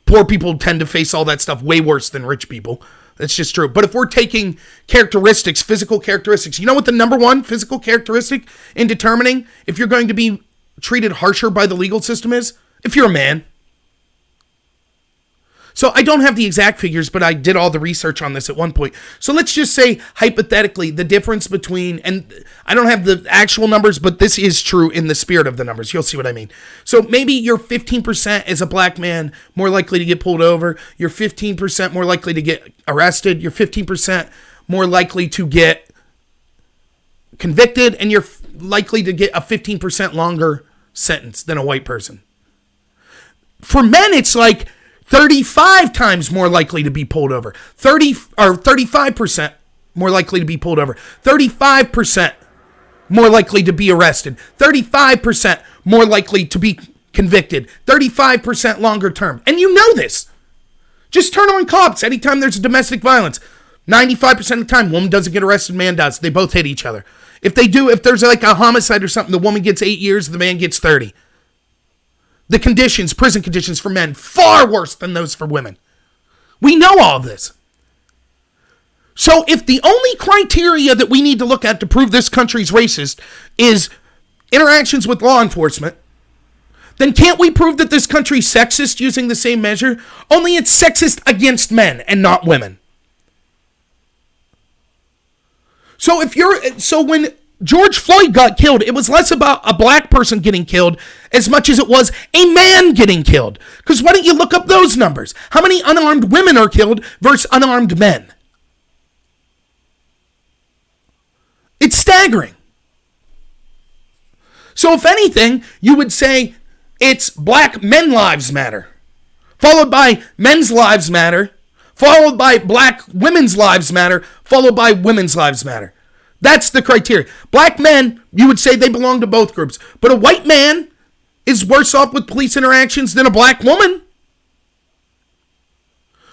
poor people tend to face all that stuff way worse than rich people. That's just true. But if we're taking characteristics, physical characteristics, you know what the number one physical characteristic in determining if you're going to be treated harsher by the legal system is? If you're a man. So I don't have the exact figures, but I did all the research on this at one point. So let's just say, hypothetically, the difference between, and I don't have the actual numbers, but this is true in the spirit of the numbers. You'll see what I mean. So maybe you're 15% as a black man more likely to get pulled over. You're 15% more likely to get arrested. You're 15% more likely to get convicted. And you're likely to get a 15% longer sentence than a white person. For men, it's like 35 times more likely to be pulled over. 35% more likely to be pulled over. 35% more likely to be arrested. 35% more likely to be convicted. 35% longer term. And you know this. Just turn on cops anytime there's a domestic violence. 95% of the time, woman doesn't get arrested, man does. They both hit each other. If there's like a homicide or something, the woman gets 8 years, the man gets 30. The conditions, prison conditions for men, far worse than those for women. We know all of this. So if the only criteria that we need to look at to prove this country's racist is interactions with law enforcement, then can't we prove that this country's sexist using the same measure? Only it's sexist against men and not women. So when George Floyd got killed, it was less about a black person getting killed as much as it was a man getting killed. Because why don't you look up those numbers? How many unarmed women are killed versus unarmed men? It's staggering. So if anything, you would say it's black men lives matter, followed by men's lives matter, followed by black women's lives matter, followed by women's lives matter. That's the criteria. Black men, you would say they belong to both groups. But a white man is worse off with police interactions than a black woman.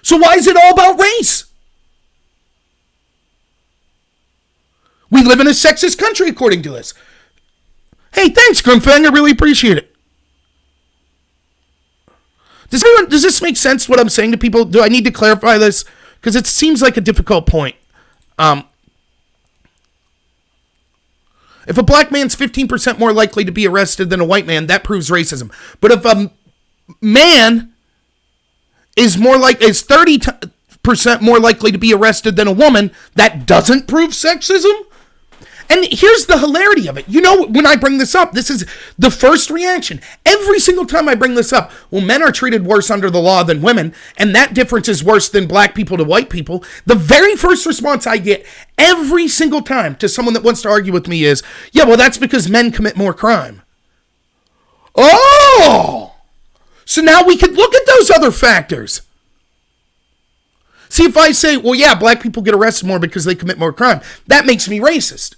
So why is it all about race? We live in a sexist country, according to this. Hey, thanks, Grimfang. I really appreciate it. Does this make sense, what I'm saying to people? Do I need to clarify this? Because it seems like a difficult point. If a black man's 15% more likely to be arrested than a white man, that proves racism. But if a man is 30% more likely to be arrested than a woman, that doesn't prove sexism? And here's the hilarity of it. You know, when I bring this up, this is the first reaction. Every single time I bring this up, well, men are treated worse under the law than women, and that difference is worse than black people to white people. The very first response I get every single time to someone that wants to argue with me is, yeah, well, that's because men commit more crime. Oh! So now we could look at those other factors. See, if I say, well, yeah, black people get arrested more because they commit more crime, that makes me racist.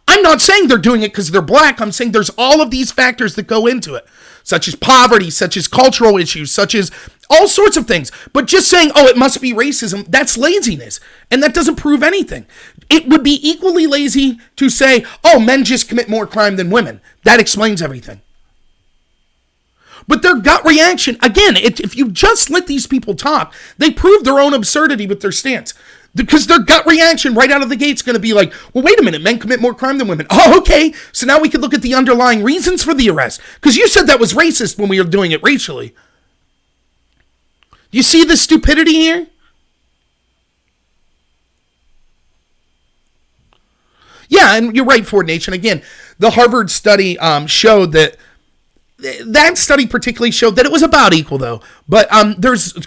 I'm not saying they're doing it because they're black. I'm saying there's all of these factors that go into it, such as poverty, such as cultural issues, such as all sorts of things. But just saying, oh, it must be racism, that's laziness. And that doesn't prove anything. It would be equally lazy to say, oh, men just commit more crime than women. That explains everything. But their gut reaction, again, if you just let these people talk, they prove their own absurdity with their stance. Because their gut reaction right out of the gate is going to be like, well, wait a minute, men commit more crime than women. Oh, okay. So now we could look at the underlying reasons for the arrest. Because you said that was racist when we were doing it racially. You see the stupidity here? Yeah, and you're right, Ford Nation. Again, the Harvard study showed that study particularly showed that it was about equal, though. But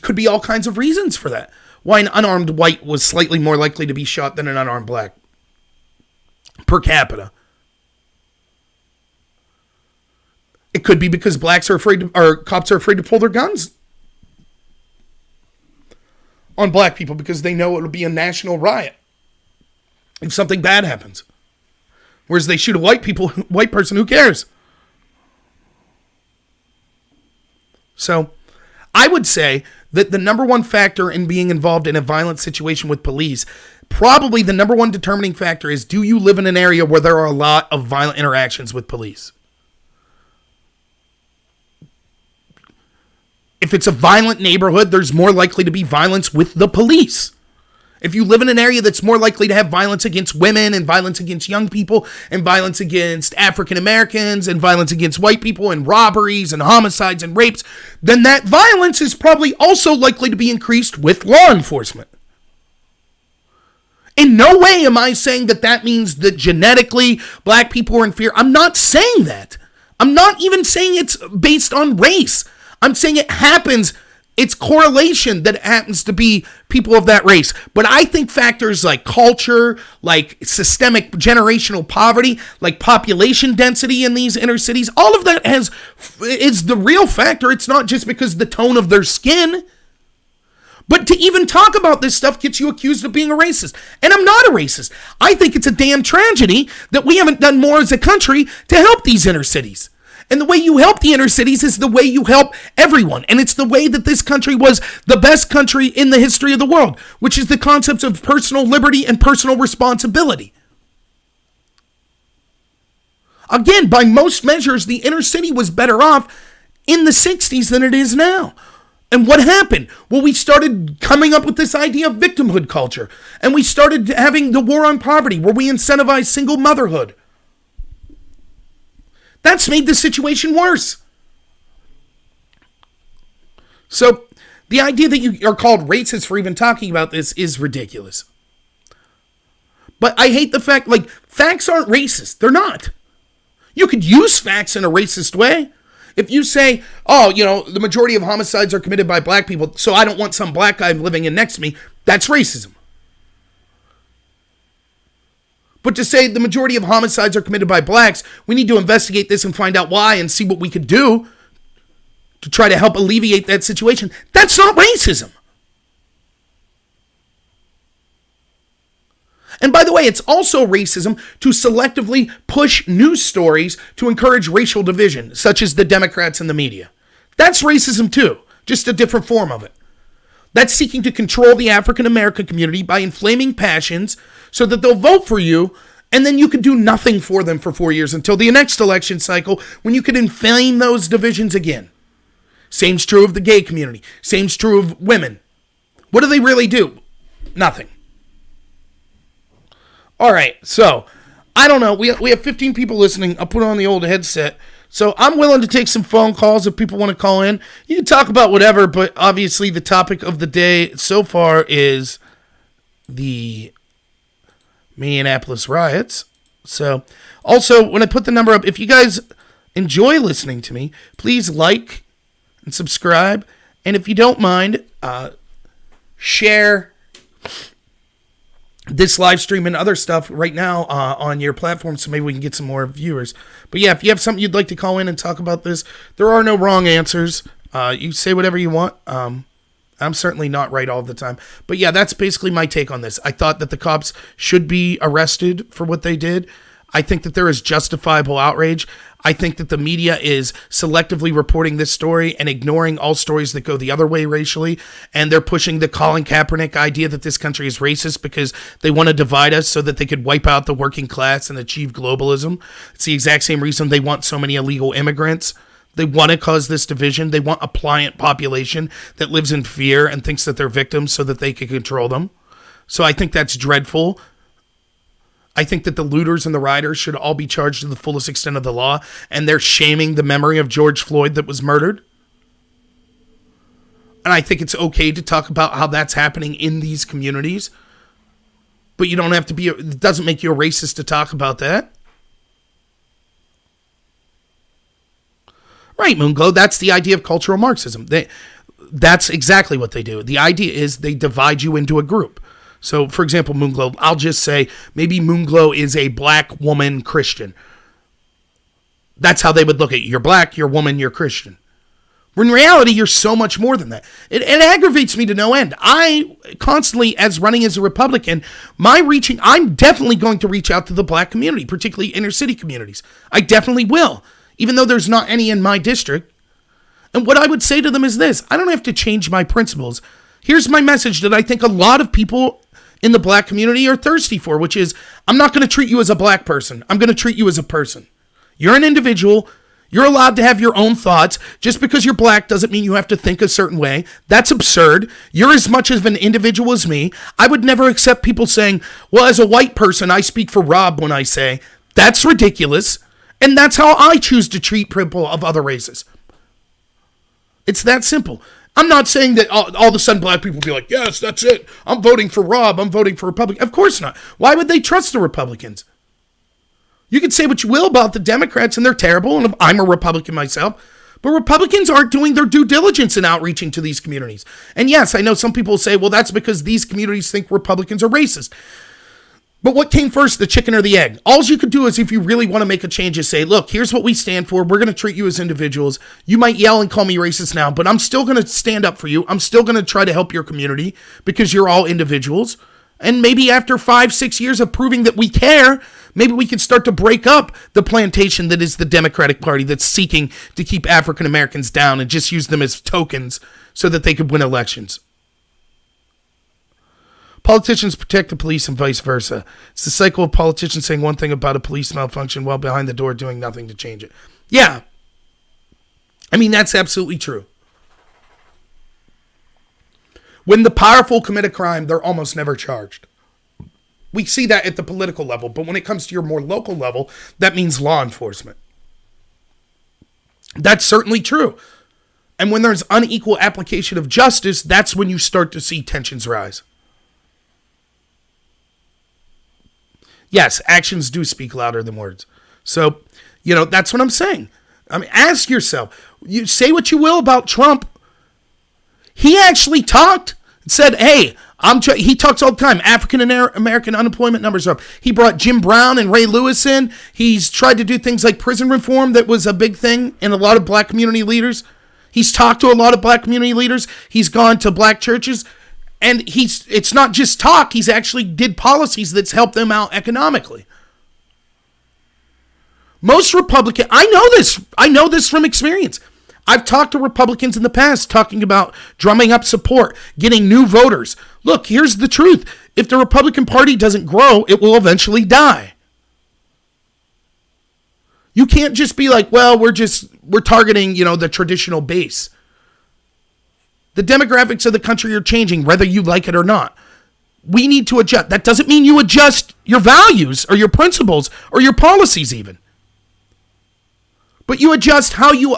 could be all kinds of reasons for that. Why an unarmed white was slightly more likely to be shot than an unarmed black per capita. It could be because blacks are afraid or cops are afraid to pull their guns on black people because they know it'll be a national riot if something bad happens. Whereas they shoot a white person, who cares? So I would say that the number one factor in being involved in a violent situation with police, probably the number one determining factor is, do you live in an area where there are a lot of violent interactions with police? If it's a violent neighborhood, there's more likely to be violence with the police. If you live in an area that's more likely to have violence against women and violence against young people and violence against African Americans and violence against white people and robberies and homicides and rapes, then that violence is probably also likely to be increased with law enforcement. In no way am I saying that that means that genetically black people are in fear. I'm not saying that. I'm not even saying it's based on race. I'm saying it happens. It's correlation that happens to be people of that race. But I think factors like culture, like systemic generational poverty, like population density in these inner cities, all of that is the real factor. It's not just because the tone of their skin. But to even talk about this stuff gets you accused of being a racist. And I'm not a racist. I think it's a damn tragedy that we haven't done more as a country to help these inner cities. And the way you help the inner cities is the way you help everyone. And it's the way that this country was the best country in the history of the world, which is the concepts of personal liberty and personal responsibility. Again, by most measures, the inner city was better off in the 60s than it is now. And what happened? Well, we started coming up with this idea of victimhood culture. And we started having the war on poverty, where we incentivized single motherhood. That's made the situation worse. So the idea that you are called racist for even talking about this is ridiculous. But I hate the fact, like, facts aren't racist. They're not. You could use facts in a racist way. If you say, oh, the majority of homicides are committed by black people, so I don't want some black guy living in next to me, that's racism. But to say the majority of homicides are committed by blacks, we need to investigate this and find out why and see what we could do to try to help alleviate that situation. That's not racism. And by the way, it's also racism to selectively push news stories to encourage racial division, such as the Democrats and the media. That's racism too, just a different form of it. That's seeking to control the African American community by inflaming passions so that they'll vote for you, and then you can do nothing for them for 4 years until the next election cycle when you can inflame those divisions again. Same's true of the gay community. Same's true of women. What do they really do? Nothing. All right, so I don't know. We have 15 people listening. I'll put on the old headset. So I'm willing to take some phone calls if people want to call in. You can talk about whatever, but obviously the topic of the day so far is the Minneapolis riots. So also, when I put the number up, if you guys enjoy listening to me, please like and subscribe. And if you don't mind, share this live stream and other stuff right now on your platform so maybe we can get some more viewers. But yeah, if you have something you'd like to call in and talk about this, there are no wrong answers. You say whatever you want. I'm certainly not right all the time. But yeah, that's basically my take on this. I thought that the cops should be arrested for what they did. I think that there is justifiable outrage. I think that the media is selectively reporting this story and ignoring all stories that go the other way racially. And they're pushing the Colin Kaepernick idea that this country is racist because they want to divide us so that they could wipe out the working class and achieve globalism. It's the exact same reason they want so many illegal immigrants. They want to cause this division. They want a pliant population that lives in fear and thinks that they're victims so that they can control them. So I think that's dreadful. I think that the looters and the rioters should all be charged to the fullest extent of the law, and they're shaming the memory of George Floyd that was murdered. And I think it's okay to talk about how that's happening in these communities. But you don't have to be, it doesn't make you a racist to talk about that. Right, Moonglow, that's the idea of cultural Marxism. That's exactly what they do. The idea is they divide you into a group. So, for example, Moonglow, I'll just say maybe Moonglow is a black woman Christian. That's how they would look at you. You're black, you're woman, you're Christian. When in reality, you're so much more than that. It aggravates me to no end. I constantly, as running as a Republican, I'm definitely going to reach out to the black community, particularly inner city communities. I definitely will, even though there's not any in my district. And what I would say to them is this: I don't have to change my principles. Here's my message that I think a lot of people in the black community are thirsty for, which is, I'm not going to treat you as a black person. I'm going to treat you as a person. You're an individual. You're allowed to have your own thoughts. Just because you're black doesn't mean you have to think a certain way. That's absurd. You're as much of an individual as me. I would never accept people saying, well, as a white person, I speak for Rob when I say. That's ridiculous. And that's how I choose to treat people of other races. It's that simple. I'm not saying that all of a sudden black people will be like, yes, that's it. I'm voting for Rob. I'm voting for Republican. Of course not. Why would they trust the Republicans? You can say what you will about the Democrats, and they're terrible, and I'm a Republican myself, but Republicans aren't doing their due diligence in outreaching to these communities. And yes, I know some people say, well, that's because these communities think Republicans are racist. But what came first, the chicken or the egg? All you could do is, if you really want to make a change, is say, look, here's what we stand for. We're going to treat you as individuals. You might yell and call me racist now, but I'm still going to stand up for you. I'm still going to try to help your community because you're all individuals. And maybe after 5-6 years of proving that we care, maybe we can start to break up the plantation that is the Democratic Party that's seeking to keep African Americans down and just use them as tokens so that they could win elections. Politicians protect the police and vice versa. It's the cycle of politicians saying one thing about a police malfunction while behind the door doing nothing to change it. Yeah. I mean, that's absolutely true. When the powerful commit a crime, they're almost never charged. We see that at the political level, but when it comes to your more local level, that means law enforcement. That's certainly true. And when there's unequal application of justice, that's when you start to see tensions rise. Yes, actions do speak louder than words. So, that's what I'm saying. I mean, ask yourself, you say what you will about Trump. He actually talked and said, hey, he talks all the time. African American unemployment numbers are up. He brought Jim Brown and Ray Lewis in. He's tried to do things like prison reform that was a big thing in a lot of black community leaders. He's talked to a lot of black community leaders. He's gone to black churches. And it's not just talk. He's actually did policies that's helped them out economically. Most Republicans, I know this from experience. I've talked to Republicans in the past talking about drumming up support, getting new voters. Look, here's the truth. If the Republican Party doesn't grow, it will eventually die. You can't just be like, well, we're targeting, the traditional base. The demographics of the country are changing, whether you like it or not. We need to adjust. That doesn't mean you adjust your values or your principles or your policies even. But you adjust how you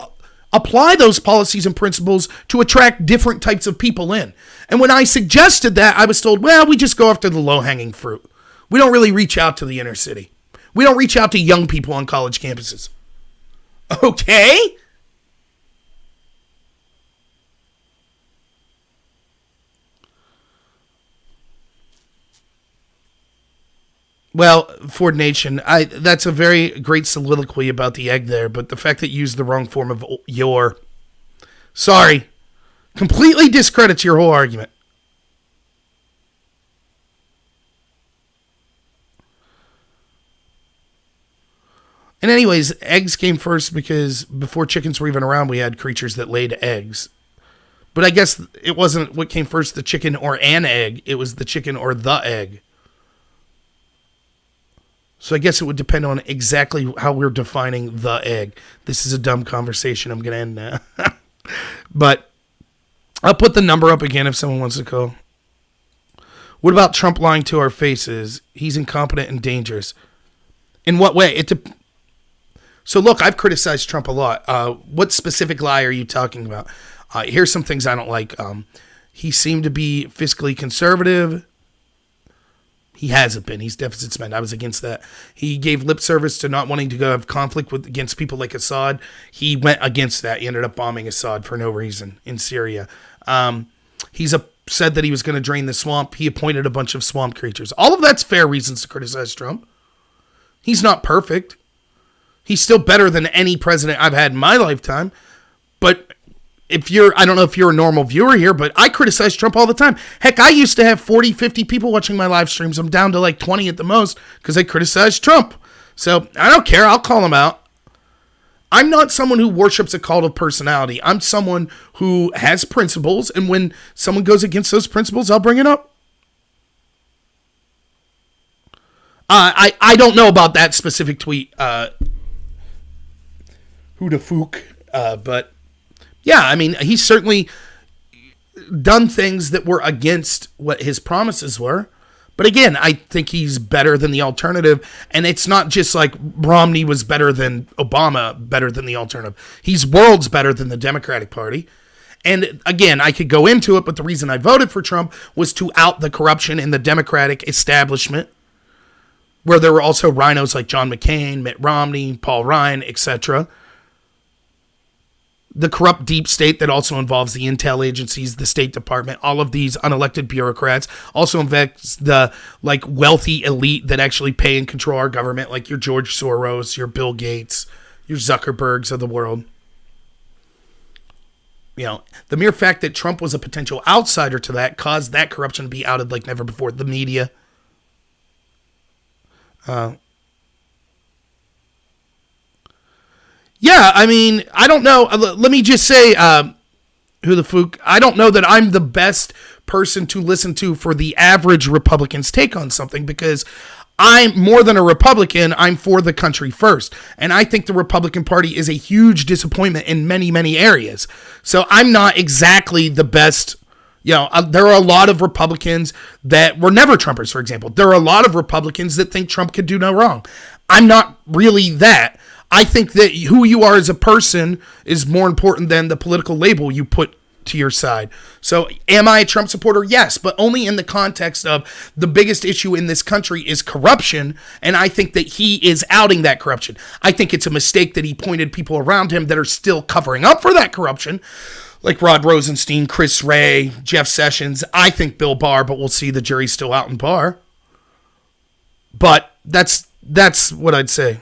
apply those policies and principles to attract different types of people in. And when I suggested that, I was told, well, we just go after the low-hanging fruit. We don't really reach out to the inner city. We don't reach out to young people on college campuses. Okay? Well, Ford Nation, that's a very great soliloquy about the egg there, but the fact that you used the wrong form of your, sorry, completely discredits your whole argument. And anyways, eggs came first because before chickens were even around, we had creatures that laid eggs. But I guess it wasn't what came first, the chicken or an egg. It was the chicken or the egg. So I guess it would depend on exactly how we're defining the egg. This is a dumb conversation. I'm going to end now. But I'll put the number up again if someone wants to call. What about Trump lying to our faces? He's incompetent and dangerous. In what way? So look, I've criticized Trump a lot. What specific lie are you talking about? Here's some things I don't like. He seemed to be fiscally conservative. He hasn't been. He's deficit spend. I was against that. He gave lip service to not wanting to go have conflict against people like Assad. He went against that. He ended up bombing Assad for no reason in Syria. He's said that he was going to drain the swamp. He appointed a bunch of swamp creatures. All of that's fair reasons to criticize Trump. He's not perfect. He's still better than any president I've had in my lifetime. But I don't know if you're a normal viewer here, but I criticize Trump all the time. Heck, I used to have 40, 50 people watching my live streams. I'm down to like 20 at the most because I criticize Trump. So I don't care. I'll call him out. I'm not someone who worships a cult of personality. I'm someone who has principles, and when someone goes against those principles, I'll bring it up. I don't know about that specific tweet. Who the fook? But yeah, I mean, he's certainly done things that were against what his promises were. But again, I think he's better than the alternative. And it's not just like Romney was better than Obama, better than the alternative. He's worlds better than the Democratic Party. And again, I could go into it, but the reason I voted for Trump was to out the corruption in the Democratic establishment, where there were also rhinos like John McCain, Mitt Romney, Paul Ryan, etc. The corrupt deep state that also involves the intel agencies, the State Department, all of these unelected bureaucrats, also involves the like wealthy elite that actually pay and control our government, like your George Soros, your Bill Gates, your Zuckerbergs of the world. You know, the mere fact that Trump was a potential outsider to that caused that corruption to be outed like never before. The media. Yeah, I mean, I don't know. Let me just say, who the fook, I don't know that I'm the best person to listen to for the average Republican's take on something, because I'm more than a Republican. I'm for the country first. And I think the Republican Party is a huge disappointment in many, many areas. So I'm not exactly the best. You know, there are a lot of Republicans that were never Trumpers, for example. There are a lot of Republicans that think Trump could do no wrong. I'm not really that. I think that who you are as a person is more important than the political label you put to your side. So am I a Trump supporter? Yes, but only in the context of the biggest issue in this country is corruption, and I think that he is outing that corruption. I think it's a mistake that he pointed people around him that are still covering up for that corruption, like Rod Rosenstein, Chris Wray, Jeff Sessions. I think Bill Barr, but we'll see, the jury's still out in Barr. But that's what I'd say.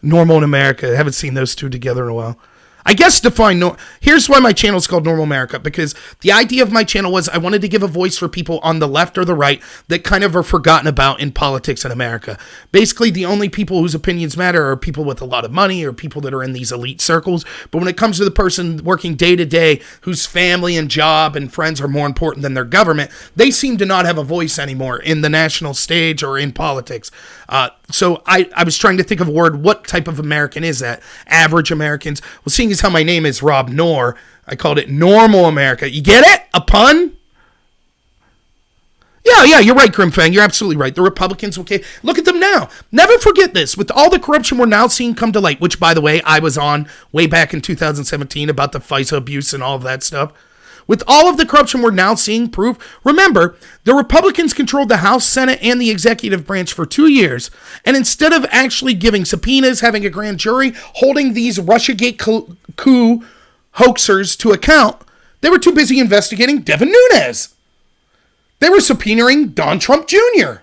Normal in America. I haven't seen those two together in a while. I guess here's why my channel is called Normal America, because the idea of my channel was I wanted to give a voice for people on the left or the right that kind of are forgotten about in politics in America. Basically, the only people whose opinions matter are people with a lot of money or people that are in these elite circles. But when it comes to the person working day to day, whose family and job and friends are more important than their government, they seem to not have a voice anymore in the national stage or in politics. So I was trying to think of a word. What type of American is that? Average Americans. Well, seeing as how my name is Rob Knorr, I called it Normal America. You get it? A pun? Yeah, you're right, Grimfang. You're absolutely right. The Republicans, okay, look at them now. Never forget this. With all the corruption we're now seeing come to light, which, by the way, I was on way back in 2017 about the FISA abuse and all of that stuff. With all of the corruption we're now seeing proof, remember, the Republicans controlled the House, Senate, and the executive branch for 2 years. And instead of actually giving subpoenas, having a grand jury, holding these Russiagate coup hoaxers to account, they were too busy investigating Devin Nunes. They were subpoenaing Don Trump Jr.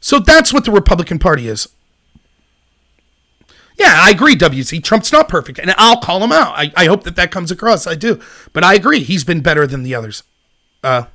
So that's what the Republican Party is. Yeah, I agree, WC. Trump's not perfect, and I'll call him out. I hope that comes across. I do. But I agree. He's been better than the others. But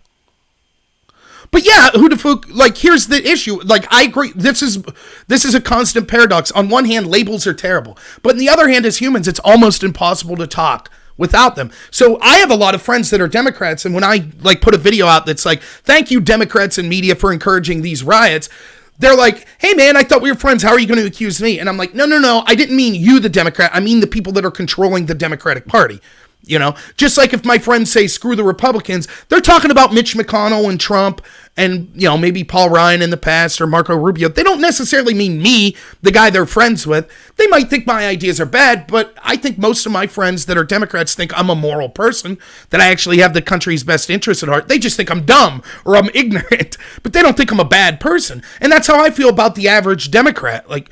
yeah, who the fuck, like, here's the issue. Like, I agree. This is a constant paradox. On one hand, labels are terrible. But on the other hand, as humans, it's almost impossible to talk without them. So I have a lot of friends that are Democrats, and when I, like, put a video out that's like, thank you, Democrats and media, for encouraging these riots, they're like, hey, man, I thought we were friends. How are you going to accuse me? And I'm like, no. I didn't mean you, the Democrat. I mean the people that are controlling the Democratic Party. Just like if my friends say screw the Republicans, they're talking about Mitch McConnell and Trump and, maybe Paul Ryan in the past or Marco Rubio. They don't necessarily mean me, the guy they're friends with. They might think my ideas are bad, but I think most of my friends that are Democrats think I'm a moral person, that I actually have the country's best interests at heart. They just think I'm dumb or I'm ignorant, but they don't think I'm a bad person. And that's how I feel about the average Democrat. Like,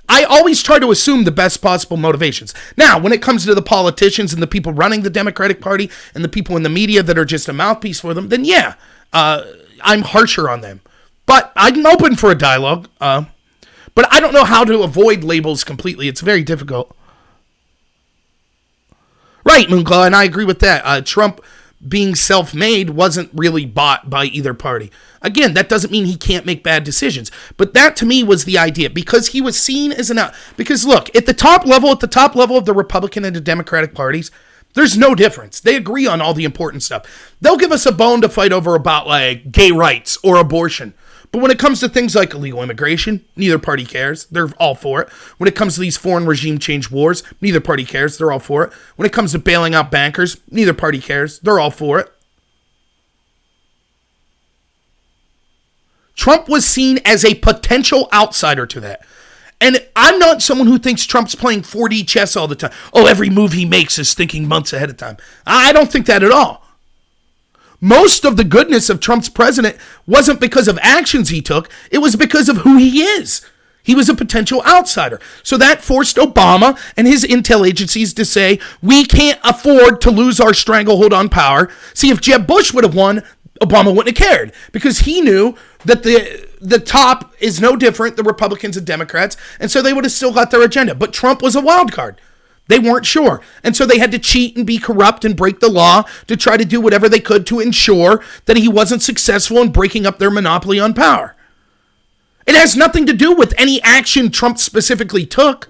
I always try to assume the best possible motivations. Now, when it comes to the politicians and the people running the Democratic Party and the people in the media that are just a mouthpiece for them, then yeah, I'm harsher on them. But I'm open for a dialogue. But I don't know how to avoid labels completely. It's very difficult. Right, Moonclaw, and I agree with that. Trump being self-made wasn't really bought by either party. Again, that doesn't mean he can't make bad decisions. But that, to me, was the idea. Because he was seen as an out. Because, look, at the top level of the Republican and the Democratic parties, there's no difference. They agree on all the important stuff. They'll give us a bone to fight over about, like, gay rights or abortion. But when it comes to things like illegal immigration, neither party cares. They're all for it. When it comes to these foreign regime change wars, neither party cares. They're all for it. When it comes to bailing out bankers, neither party cares. They're all for it. Trump was seen as a potential outsider to that. And I'm not someone who thinks Trump's playing 4D chess all the time. Oh, every move he makes is thinking months ahead of time. I don't think that at all. Most of the goodness of Trump's president wasn't because of actions he took. It was because of who he is. He was a potential outsider. So that forced Obama and his intel agencies to say, we can't afford to lose our stranglehold on power. See, if Jeb Bush would have won, Obama wouldn't have cared because he knew that the top is no different, the Republicans and Democrats, and so they would have still got their agenda. But Trump was a wild card. They weren't sure. And so they had to cheat and be corrupt and break the law to try to do whatever they could to ensure that he wasn't successful in breaking up their monopoly on power. It has nothing to do with any action Trump specifically took.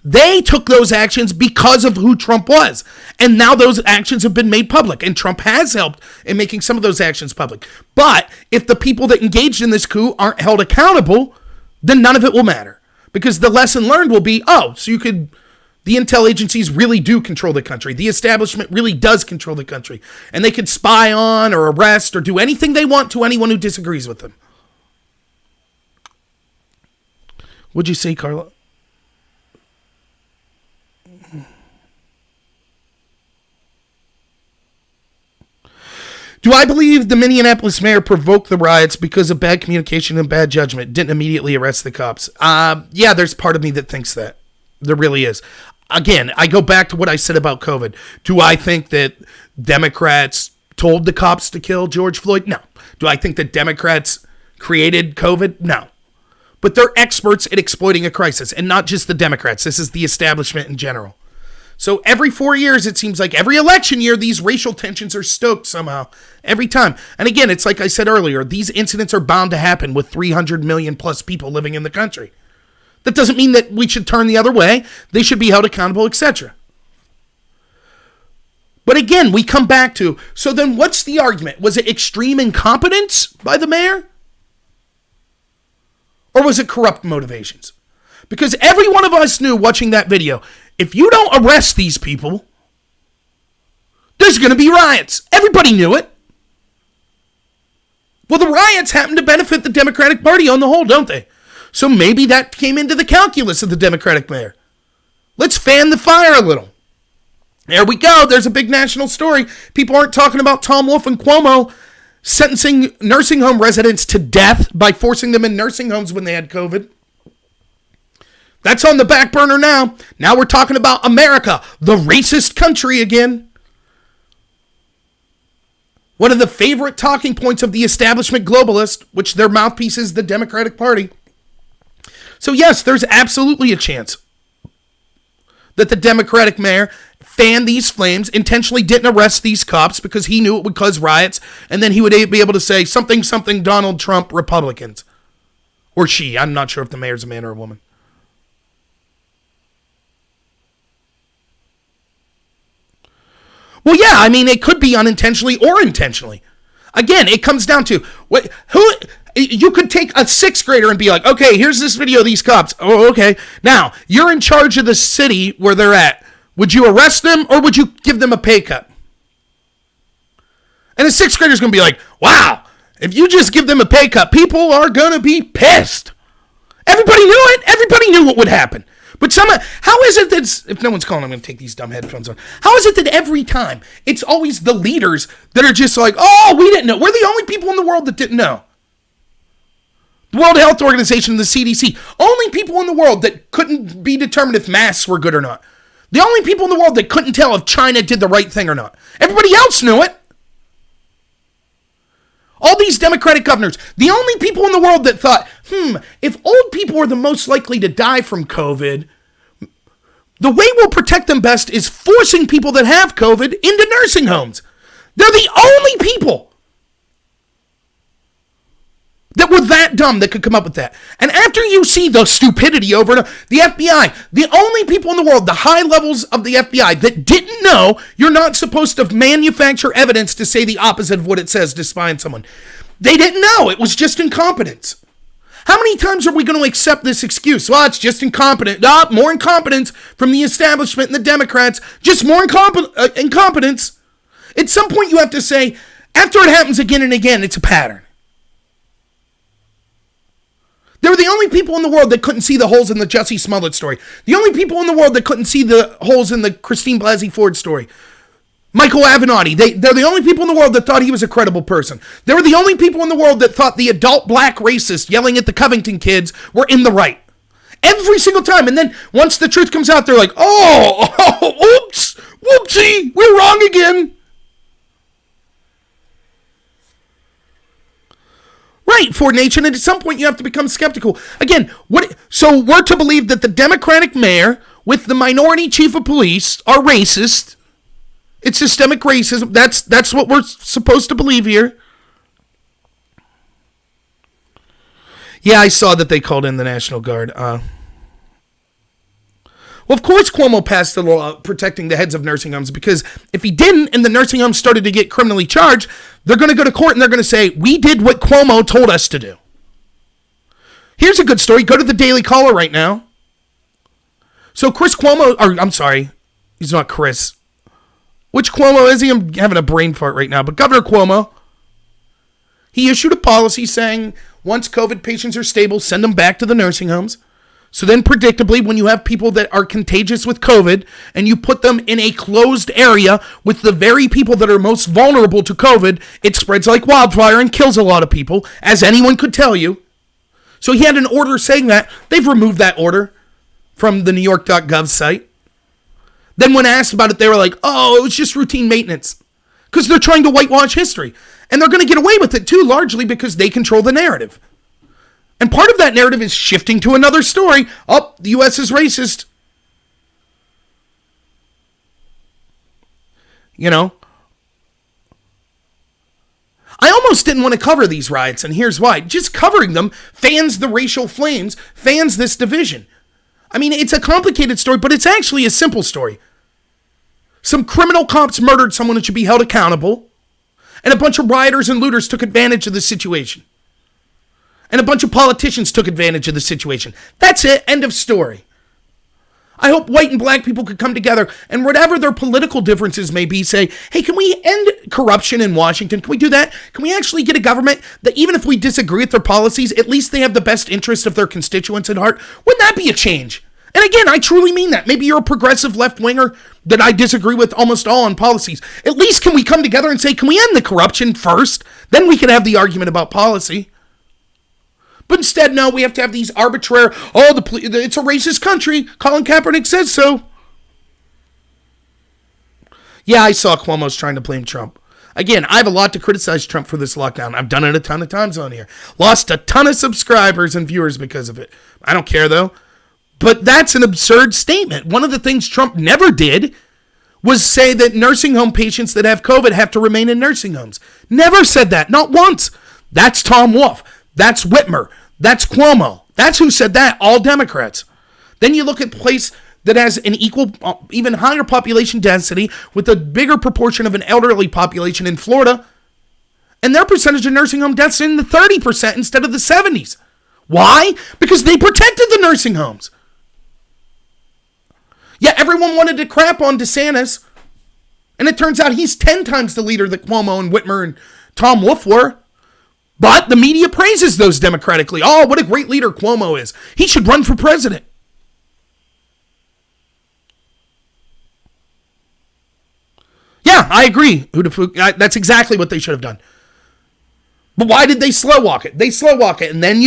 They took those actions because of who Trump was. And now those actions have been made public. And Trump has helped in making some of those actions public. But if the people that engaged in this coup aren't held accountable, then none of it will matter. Because the lesson learned will be, the intel agencies really do control the country. The establishment really does control the country. And they could spy on or arrest or do anything they want to anyone who disagrees with them. What'd you say, Carla? Do I believe the Minneapolis mayor provoked the riots because of bad communication and bad judgment? Didn't immediately arrest the cops. Yeah, there's part of me that thinks that. There really is. Again, I go back to what I said about COVID. Do I think that Democrats told the cops to kill George Floyd? No. Do I think that Democrats created COVID? No. But they're experts at exploiting a crisis, and not just the Democrats. This is the establishment in general. So every 4 years, it seems like every election year, these racial tensions are stoked somehow. Every time. And again, it's like I said earlier, these incidents are bound to happen with 300 million plus people living in the country. That doesn't mean that we should turn the other way. They should be held accountable, etc. But again, we come back to, so then what's the argument? Was it extreme incompetence by the mayor? Or was it corrupt motivations? Because every one of us knew watching that video, if you don't arrest these people, there's going to be riots. Everybody knew it. Well, the riots happen to benefit the Democratic Party on the whole, don't they? So maybe that came into the calculus of the Democratic mayor. Let's fan the fire a little. There we go. There's a big national story. People aren't talking about Tom Wolf and Cuomo sentencing nursing home residents to death by forcing them in nursing homes when they had COVID. That's on the back burner now. Now we're talking about America, the racist country again. One of the favorite talking points of the establishment globalist, which their mouthpiece is the Democratic Party. So yes, there's absolutely a chance that the Democratic mayor fanned these flames, intentionally didn't arrest these cops because he knew it would cause riots, and then he would be able to say something Donald Trump Republicans. Or she. I'm not sure if the mayor's a man or a woman. Well, yeah, I mean, it could be unintentionally or intentionally. Again, it comes down to you could take a sixth grader and be like, okay, here's this video of these cops. Oh, okay. Now, you're in charge of the city where they're at. Would you arrest them or would you give them a pay cut? And a sixth grader's going to be like, wow, if you just give them a pay cut, people are going to be pissed. Everybody knew it. Everybody knew what would happen. But how is it that, if no one's calling, I'm going to take these dumb headphones on. How is it that every time it's always the leaders that are just like, oh, we didn't know. We're the only people in the world that didn't know. The World Health Organization and the CDC, only people in the world that couldn't be determined if masks were good or not. The only people in the world that couldn't tell if China did the right thing or not. Everybody else knew it. All these Democratic governors, the only people in the world that thought, if old people are the most likely to die from COVID, the way we'll protect them best is forcing people that have COVID into nursing homes. They're the only people that were that dumb that could come up with that. And after you see the stupidity over the FBI, the only people in the world, the high levels of the FBI that didn't know you're not supposed to manufacture evidence to say the opposite of what it says to spy on someone. They didn't know. It was just incompetence. How many times are we going to accept this excuse? Well, it's just incompetent. More incompetence from the establishment and the Democrats. Just more incompetence. At some point you have to say, after it happens again and again, it's a pattern. They were the only people in the world that couldn't see the holes in the Jussie Smollett story. The only people in the world that couldn't see the holes in the Christine Blasey Ford story. Michael Avenatti. They're the only people in the world that thought he was a credible person. They were the only people in the world that thought the adult black racists yelling at the Covington kids were in the right. Every single time. And then once the truth comes out, they're like, oops, whoopsie, we're wrong again. Right, Ford Nation, and at some point you have to become skeptical. Again, so we're to believe that the Democratic mayor with the minority chief of police are racist. It's systemic racism. That's what we're supposed to believe here. Yeah, I saw that they called in the National Guard. Well, of course Cuomo passed the law protecting the heads of nursing homes, because if he didn't and the nursing homes started to get criminally charged, they're going to go to court and they're going to say, we did what Cuomo told us to do. Here's a good story. Go to the Daily Caller right now. So Chris Cuomo, I'm sorry, he's not Chris. Which Cuomo is he? I'm having a brain fart right now. But Governor Cuomo, he issued a policy saying once COVID patients are stable, send them back to the nursing homes. So then predictably, when you have people that are contagious with COVID and you put them in a closed area with the very people that are most vulnerable to COVID, it spreads like wildfire and kills a lot of people, as anyone could tell you. So he had an order saying that. They've removed that order from the NewYork.gov site. Then when asked about it, they were like, it was just routine maintenance. Because they're trying to whitewash history. And they're going to get away with it too, largely because they control the narrative. And part of that narrative is shifting to another story. The U.S. is racist. You know? I almost didn't want to cover these riots, and here's why. Just covering them fans the racial flames, fans this division. I mean, it's a complicated story, but it's actually a simple story. Some criminal cops murdered someone that should be held accountable, and a bunch of rioters and looters took advantage of the situation. And a bunch of politicians took advantage of the situation. That's it. End of story. I hope white and black people could come together and whatever their political differences may be, say, hey, can we end corruption in Washington? Can we do that? Can we actually get a government that even if we disagree with their policies, at least they have the best interest of their constituents at heart? Wouldn't that be a change? And again, I truly mean that. Maybe you're a progressive left-winger that I disagree with almost all on policies. At least can we come together and say, can we end the corruption first? Then we can have the argument about policy. But instead, no, we have to have these arbitrary, it's a racist country. Colin Kaepernick says so. Yeah, I saw Cuomo's trying to blame Trump. Again, I have a lot to criticize Trump for this lockdown. I've done it a ton of times on here. Lost a ton of subscribers and viewers because of it. I don't care, though. But that's an absurd statement. One of the things Trump never did was say that nursing home patients that have COVID have to remain in nursing homes. Never said that. Not once. That's Tom Wolf. That's Whitmer. That's Cuomo. That's who said that. All Democrats. Then you look at a place that has an equal, even higher population density with a bigger proportion of an elderly population in Florida, and their percentage of nursing home deaths in the 30% instead of the 70s. Why? Because they protected the nursing homes. Yeah, everyone wanted to crap on DeSantis. And it turns out he's 10 times the leader that Cuomo and Whitmer and Tom Wolf were. But the media praises those democratically. Oh, what a great leader Cuomo is. He should run for president. Yeah, I agree. That's exactly what they should have done. But why did they slow walk it? They slow walk it. And then,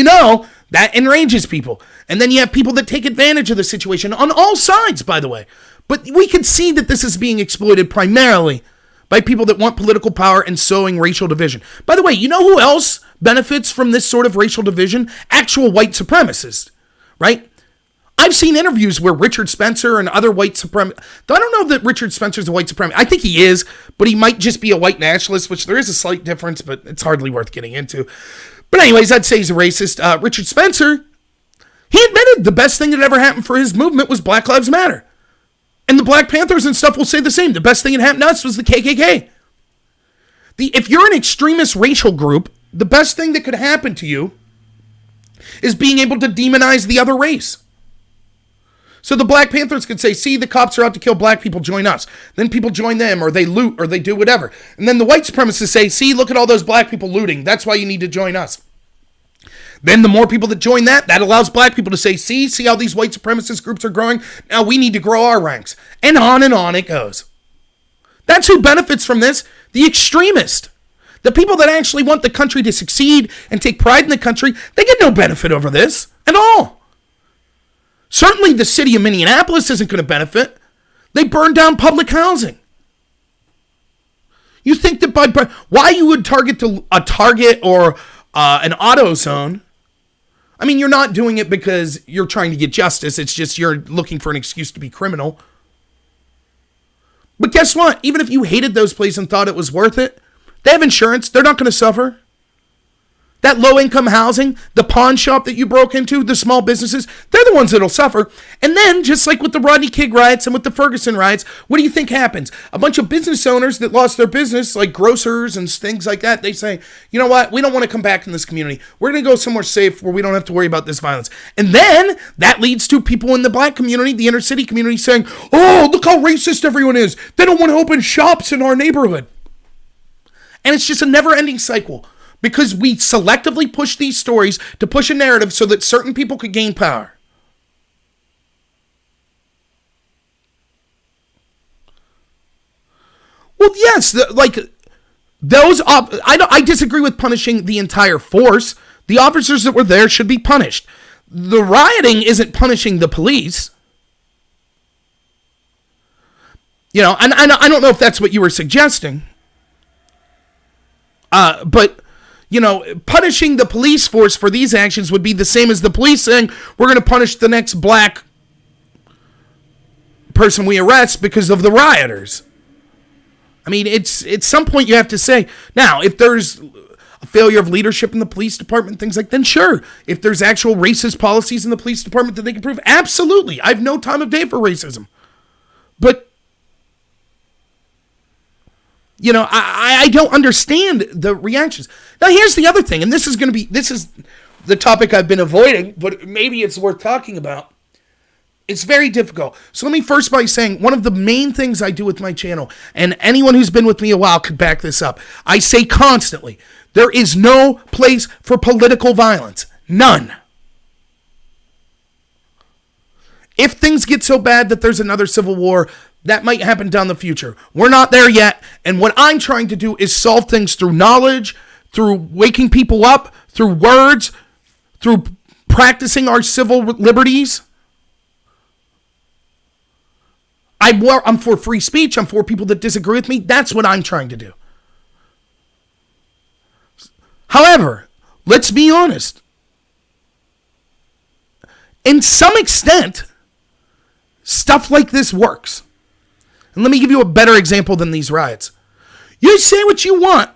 that enrages people. And then you have people that take advantage of the situation on all sides, by the way. But we can see that this is being exploited primarily by people that want political power and sowing racial division. By the way, you know who else benefits from this sort of racial division? Actual white supremacists, right? I've seen interviews where Richard Spencer and other white supremacists... I don't know that Richard Spencer's a white supremacist. I think he is, but he might just be a white nationalist, which there is a slight difference, but it's hardly worth getting into. But anyways, I'd say he's a racist. Richard Spencer, he admitted the best thing that ever happened for his movement was Black Lives Matter. And the Black Panthers and stuff will say the same. The best thing that happened to us was the KKK. If you're an extremist racial group, the best thing that could happen to you is being able to demonize the other race. So the Black Panthers could say, see, the cops are out to kill black people, join us. Then people join them, or they loot, or they do whatever. And then the white supremacists say, see, look at all those black people looting. That's why you need to join us. Then the more people that join that allows black people to say, see how these white supremacist groups are growing? Now we need to grow our ranks. And on it goes. That's who benefits from this. The extremist. The people that actually want the country to succeed and take pride in the country, they get no benefit over this at all. Certainly the city of Minneapolis isn't going to benefit. They burned down public housing. You think that why you would target a Target or an AutoZone? I mean, you're not doing it because you're trying to get justice. It's just you're looking for an excuse to be criminal. But guess what? Even if you hated those places and thought it was worth it, they have insurance. They're not going to suffer. That low-income housing, the pawn shop that you broke into, the small businesses, they're the ones that'll suffer. And then, just like with the Rodney King riots and with the Ferguson riots, what do you think happens? A bunch of business owners that lost their business, like grocers and things like that, they say, you know what, we don't want to come back in this community. We're going to go somewhere safe where we don't have to worry about this violence. And then, that leads to people in the black community, the inner city community, saying, oh, look how racist everyone is. They don't want to open shops in our neighborhood. And it's just a never-ending cycle. Because we selectively push these stories to push a narrative so that certain people could gain power. Well, yes, I disagree with punishing the entire force. The officers that were there should be punished. The rioting isn't punishing the police. And I don't know if that's what you were suggesting. But... punishing the police force for these actions would be the same as the police saying, we're going to punish the next black person we arrest because of the rioters. I mean, it's at some point you have to say, now, if there's a failure of leadership in the police department, things like that, then sure. If there's actual racist policies in the police department that they can prove, absolutely. I have no time of day for racism. But I don't understand the reactions. Now, here's the other thing, and this is the topic I've been avoiding, but maybe it's worth talking about. It's very difficult. So let me first by saying one of the main things I do with my channel, and anyone who's been with me a while could back this up. I say constantly, there is no place for political violence. None. If things get so bad that there's another civil war, that might happen down the future. We're not there yet. And what I'm trying to do is solve things through knowledge, through waking people up, through words, through practicing our civil liberties. I'm for free speech. I'm for people that disagree with me. That's what I'm trying to do. However, let's be honest. In some extent, stuff like this works. And let me give you a better example than these riots. You say what you want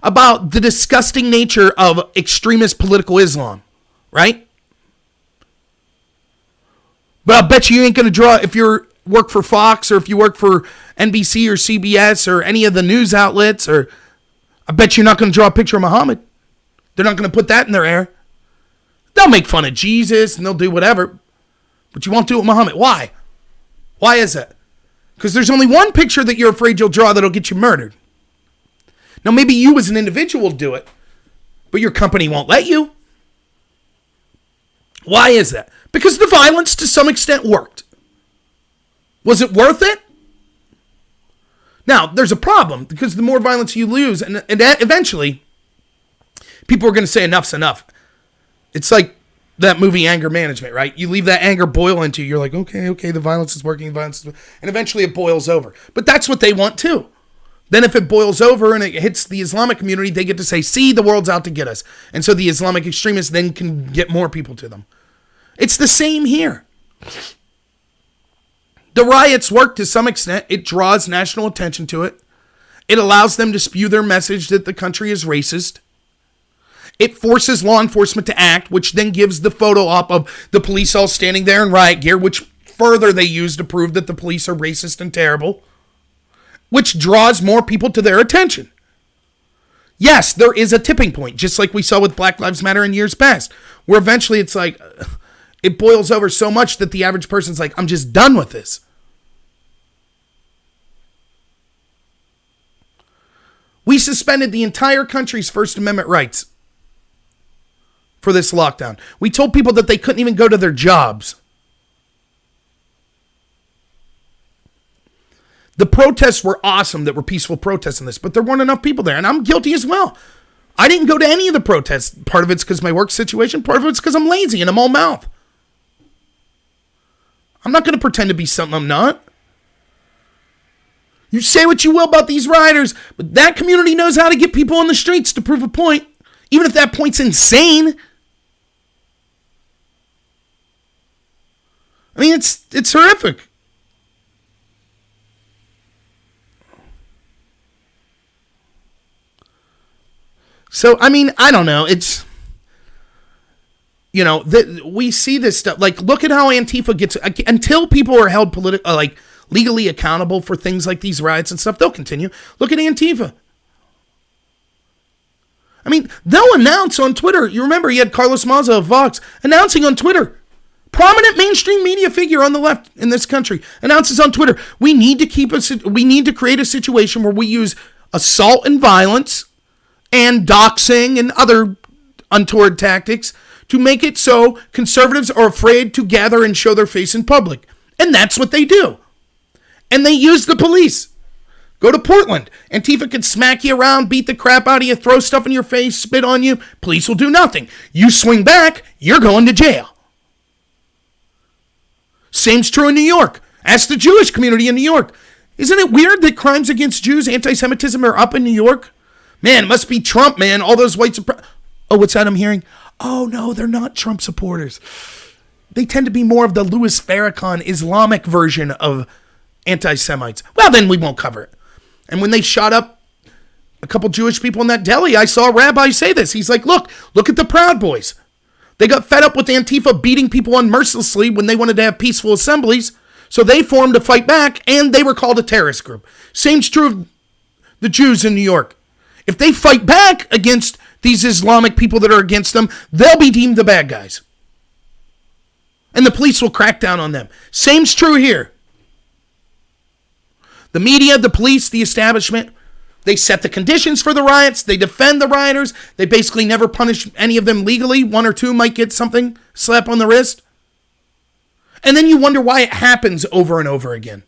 about the disgusting nature of extremist political Islam, right? But I bet you ain't going to draw, if you work for Fox or if you work for NBC or CBS or any of the news outlets, or I bet you're not going to draw a picture of Muhammad. They're not going to put that in their air. They'll make fun of Jesus and they'll do whatever, but you won't do it with Muhammad. Why? Why is that? Because there's only one picture that you're afraid you'll draw that'll get you murdered. Now, maybe you as an individual do it, but your company won't let you. Why is that? Because the violence to some extent worked. Was it worth it? Now, there's a problem, because the more violence you lose, and eventually, people are going to say enough's enough. It's like that movie Anger Management, right? You leave that anger boil into you. You're like, okay, the violence is working, and eventually it boils over. But that's what they want too. Then if it boils over and it hits the Islamic community, they get to say, see, the world's out to get us. And so the Islamic extremists then can get more people to them. It's the same here. The riots work to some extent. It draws national attention to it. It allows them to spew their message that the country is racist. It forces law enforcement to act, which then gives the photo op of the police all standing there in riot gear, which further they use to prove that the police are racist and terrible, which draws more people to their attention. Yes, there is a tipping point, just like we saw with Black Lives Matter in years past, where eventually it's like, it boils over so much that the average person's like, I'm just done with this. We suspended the entire country's First Amendment rights for this lockdown. We told people that they couldn't even go to their jobs. The protests were awesome that were peaceful protests in this, but there weren't enough people there, and I'm guilty as well. I didn't go to any of the protests. Part of it's because of my work situation. Part of it's because I'm lazy and I'm all mouth. I'm not going to pretend to be something I'm not. You say what you will about these rioters, but that community knows how to get people on the streets to prove a point, even if that point's insane. I mean, it's horrific. So, I mean, I don't know. It's, you know, we see this stuff. Like, look at how Antifa gets, until people are held legally accountable for things like these riots and stuff, they'll continue. Look at Antifa. I mean, they'll announce on Twitter. You remember, you had Carlos Maza of Vox announcing on Twitter. Prominent mainstream media figure on the left in this country announces on Twitter, we need to create a situation where we use assault and violence and doxing and other untoward tactics to make it so conservatives are afraid to gather and show their face in public. And that's what they do. And they use the police. Go to Portland. Antifa could smack you around, beat the crap out of you, throw stuff in your face, spit on you. Police will do nothing. You swing back, you're going to jail. Same's true in New York. Ask the Jewish community in New York. Isn't it weird that crimes against Jews, anti-Semitism are up in New York? Man, it must be Trump, man. All those white Oh, what's that I'm hearing? Oh, no, they're not Trump supporters. They tend to be more of the Louis Farrakhan Islamic version of anti-Semites. Well, then we won't cover it. And when they shot up a couple Jewish people in that deli, I saw a rabbi say this. He's like, look at the Proud Boys. They got fed up with Antifa beating people unmercilessly when they wanted to have peaceful assemblies, so they formed to fight back, and they were called a terrorist group. Same's true of the Jews in New York. If they fight back against these Islamic people that are against them, they'll be deemed the bad guys. And the police will crack down on them. Same's true here. The media, the police, the establishment, they set the conditions for the riots. They defend the rioters. They basically never punish any of them legally. One or two might get something, slap on the wrist. And then you wonder why it happens over and over again.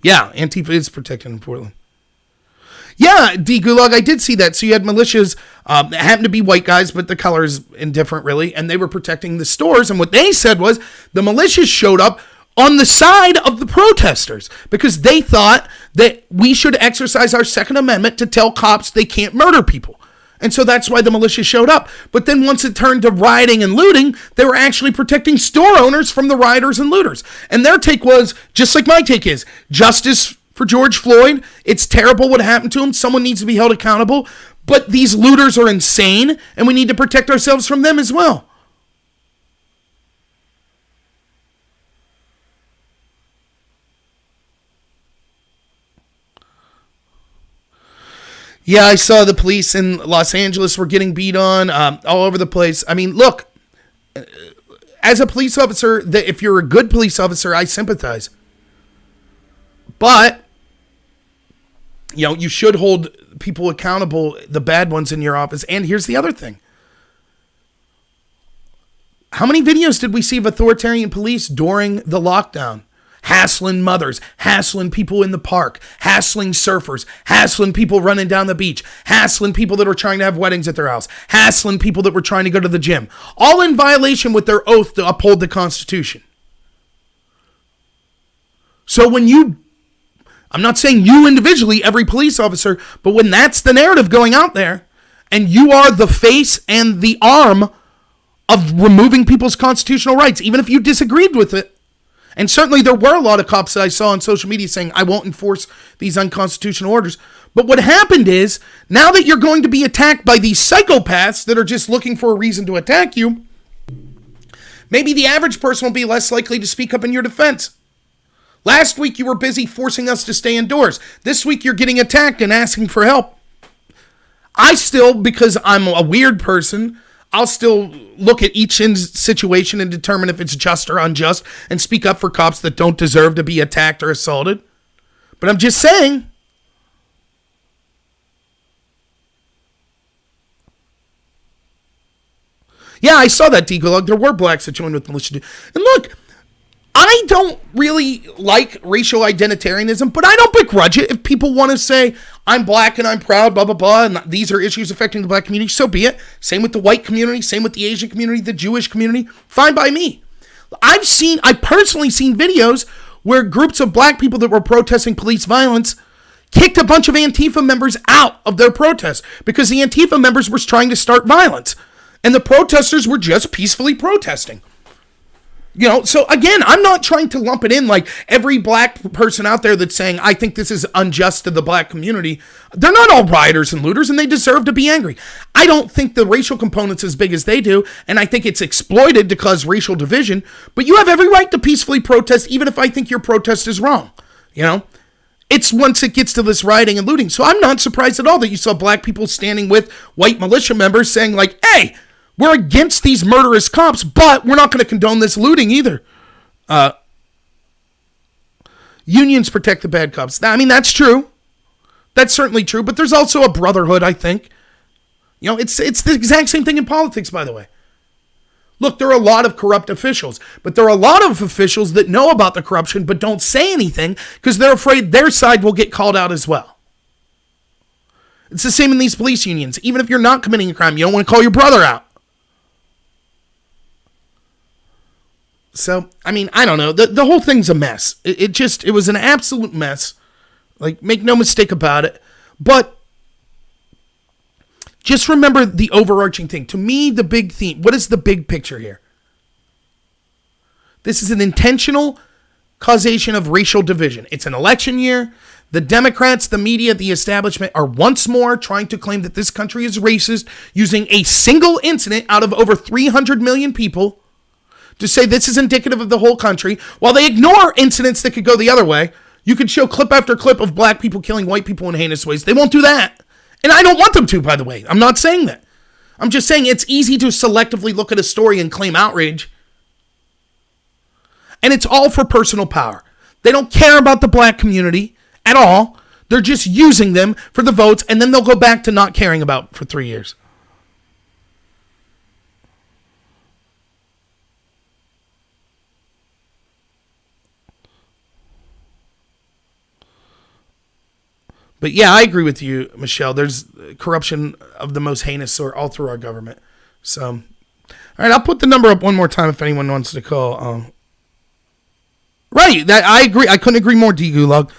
Yeah, Antifa is protected in Portland. Yeah, D. Gulag, I did see that. So you had militias that happened to be white guys, but the color is indifferent, really. And they were protecting the stores. And what they said was the militias showed up on the side of the protesters because they thought that we should exercise our Second Amendment to tell cops they can't murder people. And so that's why the militia showed up. But then once it turned to rioting and looting, they were actually protecting store owners from the rioters and looters. And their take was, just like my take is, justice for George Floyd. It's terrible what happened to him. Someone needs to be held accountable. But these looters are insane, and we need to protect ourselves from them as well. Yeah, I saw the police in Los Angeles were getting beat on all over the place. I mean, look, as a police officer, that if you're a good police officer, I sympathize. But, you should hold people accountable, the bad ones in your office. And here's the other thing. How many videos did we see of authoritarian police during the lockdown? Hassling mothers, hassling people in the park, hassling surfers, hassling people running down the beach, hassling people that were trying to have weddings at their house, hassling people that were trying to go to the gym, all in violation with their oath to uphold the Constitution. So I'm not saying you individually, every police officer, but when that's the narrative going out there, and you are the face and the arm of removing people's constitutional rights, even if you disagreed with it. And certainly there were a lot of cops that I saw on social media saying, I won't enforce these unconstitutional orders. But what happened is, now that you're going to be attacked by these psychopaths that are just looking for a reason to attack you, maybe the average person will be less likely to speak up in your defense. Last week you were busy forcing us to stay indoors. This week you're getting attacked and asking for help. I still, because I'm a weird person, I'll still look at each situation and determine if it's just or unjust and speak up for cops that don't deserve to be attacked or assaulted. But I'm just saying. Yeah, I saw that, Deagle. There were blacks that joined with militia. And look, I don't really like racial identitarianism, but I don't begrudge it. If people want to say, I'm black and I'm proud, blah, blah, blah, and these are issues affecting the black community, so be it. Same with the white community, same with the Asian community, the Jewish community. Fine by me. I've personally seen videos where groups of black people that were protesting police violence kicked a bunch of Antifa members out of their protest because the Antifa members were trying to start violence. And the protesters were just peacefully protesting. So again, I'm not trying to lump it in like every black person out there that's saying, I think this is unjust to the black community. They're not all rioters and looters, and they deserve to be angry. I don't think the racial component's as big as they do, and I think it's exploited to cause racial division, but you have every right to peacefully protest, even if I think your protest is wrong. It's once it gets to this rioting and looting. So I'm not surprised at all that you saw black people standing with white militia members saying like, hey, we're against these murderous cops, but we're not going to condone this looting either. Unions protect the bad cops. I mean, that's true. That's certainly true. But there's also a brotherhood, I think. It's the exact same thing in politics, by the way. Look, there are a lot of corrupt officials, but there are a lot of officials that know about the corruption but don't say anything because they're afraid their side will get called out as well. It's the same in these police unions. Even if you're not committing a crime, you don't want to call your brother out. So, I mean, I don't know. The whole thing's a mess. It was an absolute mess. Like, make no mistake about it. But just remember the overarching thing. To me, the big theme, what is the big picture here? This is an intentional causation of racial division. It's an election year. The Democrats, the media, the establishment are once more trying to claim that this country is racist, using a single incident out of over 300 million people to say this is indicative of the whole country, while they ignore incidents that could go the other way. You could show clip after clip of black people killing white people in heinous ways. They won't do that. And I don't want them to, by the way. I'm not saying that. I'm just saying it's easy to selectively look at a story and claim outrage. And it's all for personal power. They don't care about the black community at all. They're just using them for the votes, and then they'll go back to not caring about for 3 years. But yeah, I agree with you, Michelle. There's corruption of the most heinous sort all through our government. So, all right, I'll put the number up one more time if anyone wants to call. Right, I agree. I couldn't agree more, D. Gulag.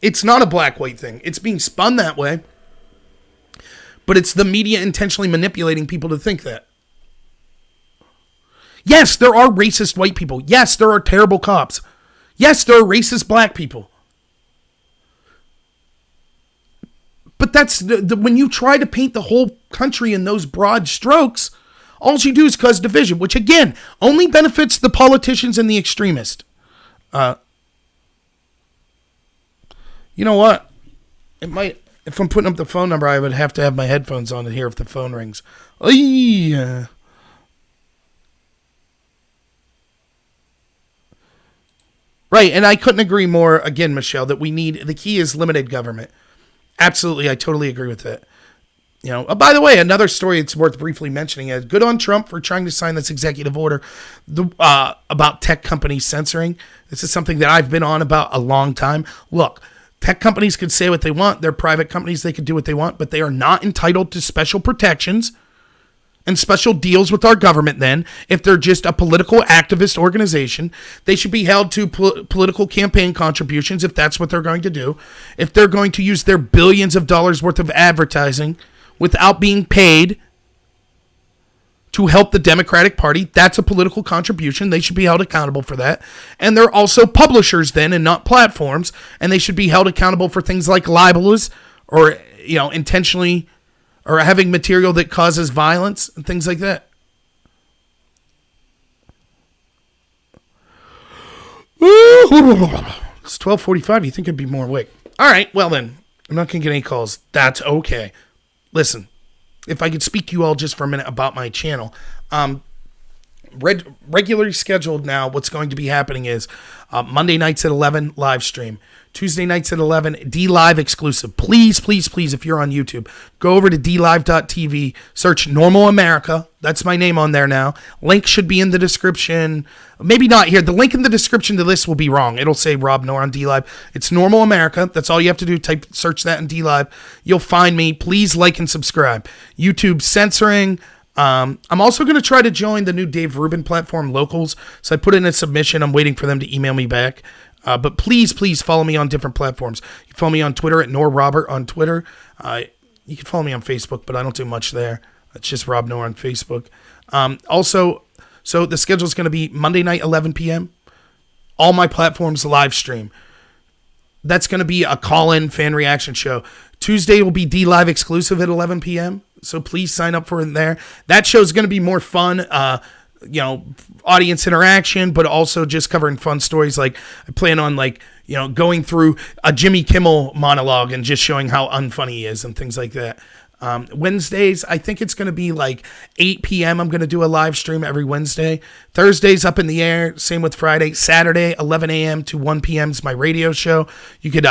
It's not a black-white thing. It's being spun that way. But it's the media intentionally manipulating people to think that. Yes, there are racist white people. Yes, there are terrible cops. Yes, there are racist black people. But that's when you try to paint the whole country in those broad strokes, all you do is cause division, which again only benefits the politicians and the extremists. You know what? It might. If I'm putting up the phone number, I would have to have my headphones on to hear if the phone rings. Right, and I couldn't agree more, again, Michelle, that the key is limited government. Absolutely, I totally agree with that. By the way, another story it's worth briefly mentioning is good on Trump for trying to sign this executive order about tech companies censoring. This is something that I've been on about a long time. Look, tech companies can say what they want. They're private companies. They can do what they want, but they are not entitled to special protections and special deals with our government then. If they're just a political activist organization, they should be held to political campaign contributions if that's what they're going to do. If they're going to use their billions of dollars worth of advertising without being paid to help the Democratic Party, that's a political contribution. They should be held accountable for that. And they're also publishers then and not platforms, and they should be held accountable for things like libels or intentionally or having material that causes violence and things like that. It's 12:45. You think I'd be more awake? All right, well then, I'm not going to get any calls. That's okay. Listen, if I could speak to you all just for a minute about my channel. Regularly scheduled now, what's going to be happening is Monday nights at 11, live stream. Tuesday nights at 11, DLive exclusive. Please, please, please, if you're on YouTube, go over to DLive.tv, search Normal America. That's my name on there now. Link should be in the description. Maybe not here. The link in the description to this will be wrong. It'll say Rob Noor on DLive. It's Normal America. That's all you have to do. Search that in DLive. You'll find me. Please like and subscribe. YouTube censoring. I'm also going to try to join the new Dave Rubin platform, Locals. So I put in a submission. I'm waiting for them to email me back. But please, please follow me on different platforms. You can follow me on Twitter at NorRobert on Twitter. You can follow me on Facebook, but I don't do much there. It's just Rob Noor on Facebook. Also, so the schedule is going to be Monday night, 11 p.m. All my platforms live stream. That's going to be a call-in fan reaction show. Tuesday will be DLive exclusive at 11 p.m. So please sign up for it there. That show is going to be more fun. Audience interaction, but also just covering fun stories. Like I plan on going through a Jimmy Kimmel monologue and just showing how unfunny he is and things like that. Wednesdays, I think it's going to be 8 p.m. I'm going to do a live stream every Wednesday. Thursdays up in the air. Same with Friday. Saturday, 11 a.m. to 1 p.m. is my radio show. You could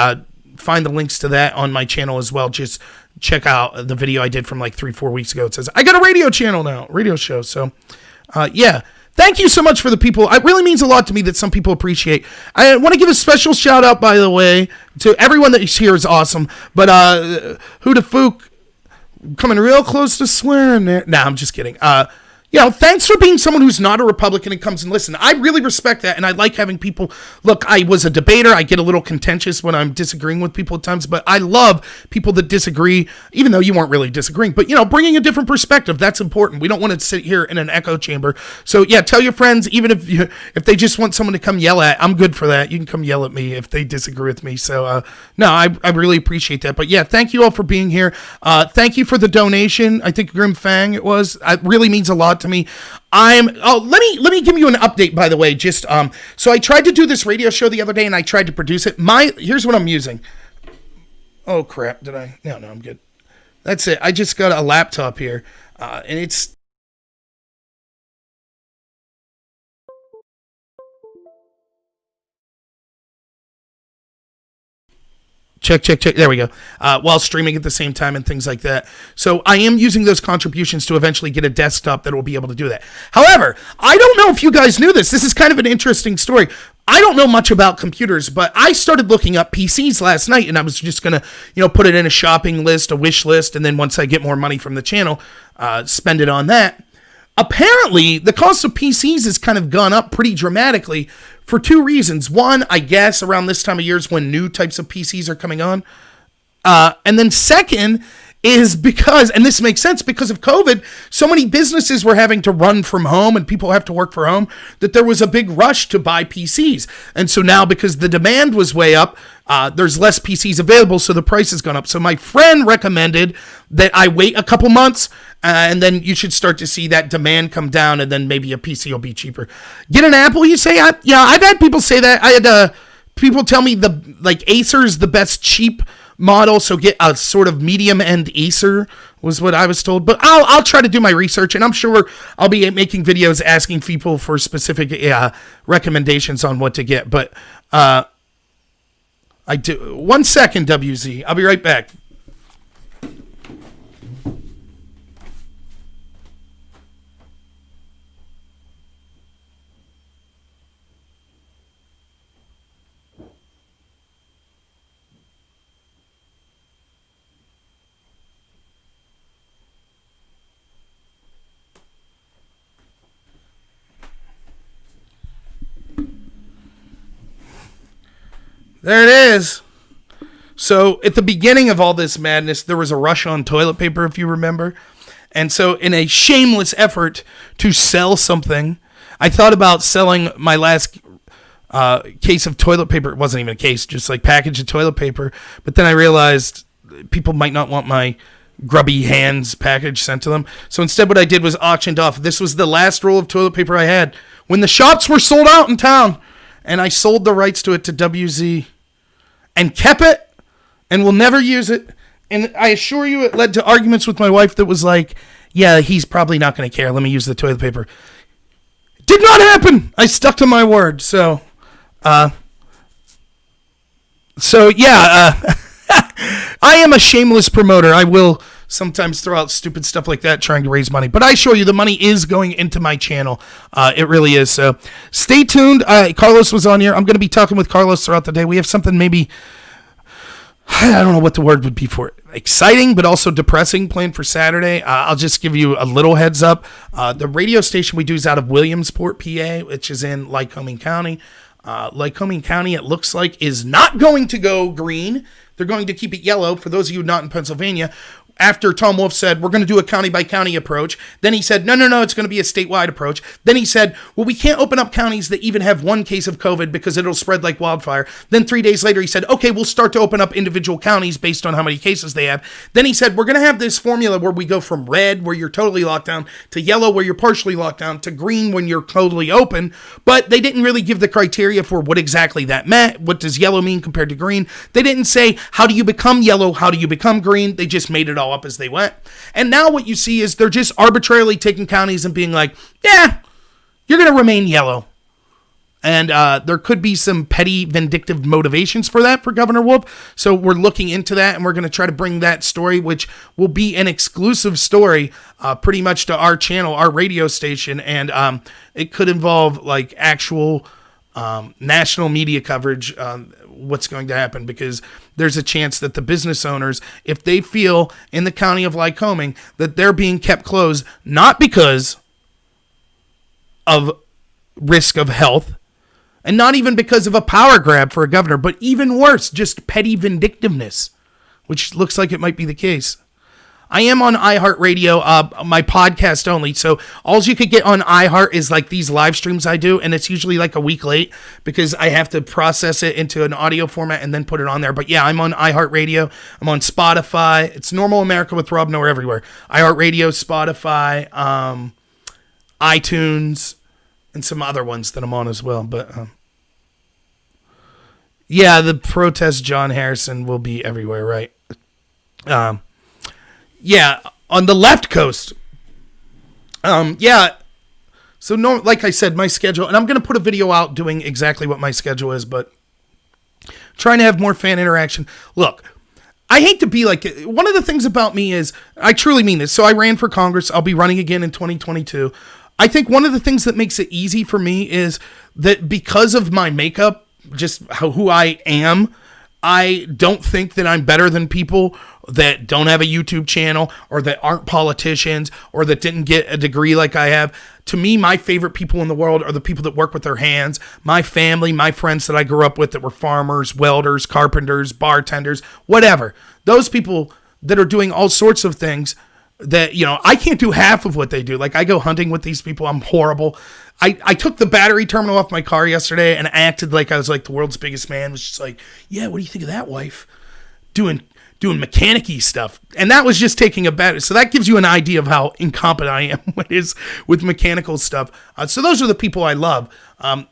find the links to that on my channel as well. Just check out the video I did from 3-4 weeks ago. It says, I got a radio channel now, radio show. So, yeah. Thank you so much for the people. It really means a lot to me that some people appreciate. I want to give a special shout out, by the way, to everyone that is here is awesome. But Huda Fook coming real close to swearing there. Nah, I'm just kidding. Thanks for being someone who's not a Republican and comes and listen. I really respect that, and I like having people. Look, I was a debater. I get a little contentious when I'm disagreeing with people at times, but I love people that disagree, even though you weren't really disagreeing. But, bringing a different perspective, that's important. We don't want to sit here in an echo chamber. So, yeah, tell your friends, even if they just want someone to come yell at, I'm good for that. You can come yell at me if they disagree with me. So, no, I really appreciate that. But, yeah, thank you all for being here. Thank you for the donation. I think Grim Fang it was. It really means a lot to me. Let me give you an update, by the way. Just so I tried to do this radio show the other day and I tried to produce it. Here's what I'm using. Oh crap, did I? No, I'm good. That's it. I just got a laptop here. And it's Check. There we go. While streaming at the same time and things like that. So I am using those contributions to eventually get a desktop that will be able to do that. However, I don't know if you guys knew this. This is kind of an interesting story. I don't know much about computers, but I started looking up PCs last night, and I was just going to, put it in a shopping list, a wish list, and then once I get more money from the channel, spend it on that. Apparently, the cost of PCs has kind of gone up pretty dramatically for two reasons. One, I guess around this time of year is when new types of PCs are coming on. And then second is because, and this makes sense, because of COVID, so many businesses were having to run from home and people have to work from home, that there was a big rush to buy PCs. And so now, because the demand was way up, there's less PCs available, so the price has gone up. So my friend recommended that I wait a couple months, and then you should start to see that demand come down, and then maybe a PC will be cheaper. Get an Apple, you say? Yeah, I've had people say that. I had people tell me Acer is the best cheap model, so get a sort of medium end Acer was what I was told. But I'll try to do my research, and I'm sure I'll be making videos asking people for specific recommendations on what to get. But I do. 1 second, WZ. I'll be right back. There it is. So at the beginning of all this madness, there was a rush on toilet paper, if you remember. And so in a shameless effort to sell something, I thought about selling my last case of toilet paper. It wasn't even a case, just like package of toilet paper. But then I realized people might not want my grubby hands package sent to them. So instead what I did was auctioned off. This was the last roll of toilet paper I had when the shops were sold out in town. And I sold the rights to it to WZ and kept it and will never use it. And I assure you it led to arguments with my wife that was like, yeah, he's probably not going to care. Let me use the toilet paper. Did not happen. I stuck to my word. So yeah, I am a shameless promoter. I will sometimes throw out stupid stuff like that trying to raise money. But I assure you the money is going into my channel. It really is. So stay tuned. Carlos was on here. I'm going to be talking with Carlos throughout the day. We have something maybe, I don't know what the word would be for it. Exciting, but also depressing planned for Saturday. I'll just give you a little heads up. The radio station we do is out of Williamsport, PA, which is in Lycoming County. Lycoming County, it looks like, is not going to go green. They're going to keep it yellow. For those of you not in Pennsylvania, after Tom Wolf said, we're going to do a county-by-county approach. Then he said, no, it's going to be a statewide approach. Then he said, well, we can't open up counties that even have one case of COVID because it'll spread like wildfire. Then 3 days later, he said, okay, we'll start to open up individual counties based on how many cases they have. Then he said, we're going to have this formula where we go from red, where you're totally locked down, to yellow, where you're partially locked down, to green, when you're totally open. But they didn't really give the criteria for what exactly that meant. What does yellow mean compared to green? They didn't say, how do you become yellow? How do you become green? They just made it all up as they went. And now what you see is they're just arbitrarily taking counties and being like, yeah, you're going to remain yellow. And there could be some petty vindictive motivations for that for Governor Wolf. So we're looking into that, and we're going to try to bring that story, which will be an exclusive story pretty much to our channel, our radio station. And it could involve like actual national media coverage, what's going to happen, because there's a chance that the business owners, if they feel in the county of Lycoming that they're being kept closed, not because of risk of health, and not even because of a power grab for a governor, but even worse, just petty vindictiveness, which looks like it might be the case. I am on iHeartRadio, my podcast only. So all you could get on iHeart is like these live streams I do. And it's usually like a week late because I have to process it into an audio format and then put it on there. But yeah, I'm on iHeartRadio. I'm on Spotify. It's Normal America with Rob Noah everywhere. iHeartRadio, Spotify, iTunes, and some other ones that I'm on as well. But yeah, the protest John Harrison will be everywhere, right? Yeah, on the left coast. Yeah. So no, like I said, my schedule, and I'm going to put a video out doing exactly what my schedule is, but trying to have more fan interaction. Look, I hate to be like, one of the things about me is, I truly mean this. So I ran for Congress. I'll be running again in 2022. I think one of the things that makes it easy for me is that because of my makeup, just who I am, I don't think that I'm better than people that don't have a YouTube channel or that aren't politicians or that didn't get a degree like I have. To me, my favorite people in the world are the people that work with their hands. My family, my friends that I grew up with that were farmers, welders, carpenters, bartenders, whatever. Those people that are doing all sorts of things that, you know, I can't do half of what they do. Like, I go hunting with these people. I'm horrible. I took the battery terminal off my car yesterday and acted like I was like the world's biggest man. Was just like, yeah, what do you think of that, wife? Doing mechanic-y stuff. And that was just taking a battery. So that gives you an idea of how incompetent I am with mechanical stuff. So those are the people I love. And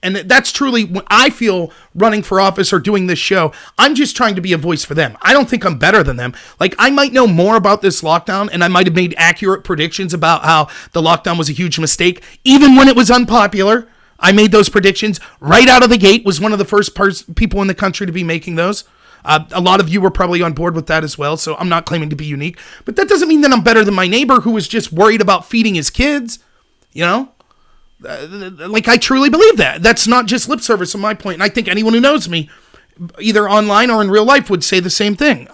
And that's truly what I feel running for office or doing this show. I'm just trying to be a voice for them. I don't think I'm better than them. Like, I might know more about this lockdown, and I might have made accurate predictions about how the lockdown was a huge mistake, even when it was unpopular. I made those predictions right out of the gate, was one of the first people in the country to be making those. A lot of you were probably on board with that as well, so I'm not claiming to be unique. But that doesn't mean that I'm better than my neighbor who was just worried about feeding his kids, you know? Like, I truly believe that. That's not just lip service on my point. And I think anyone who knows me, either online or in real life, would say the same thing.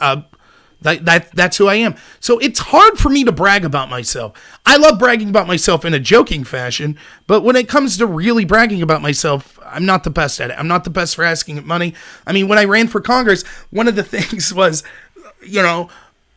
That's who I am. So it's hard for me to brag about myself. I love bragging about myself in a joking fashion, but when it comes to really bragging about myself, I'm not the best at it. I'm not the best for asking money. I mean, when I ran for Congress, one of the things was, you know,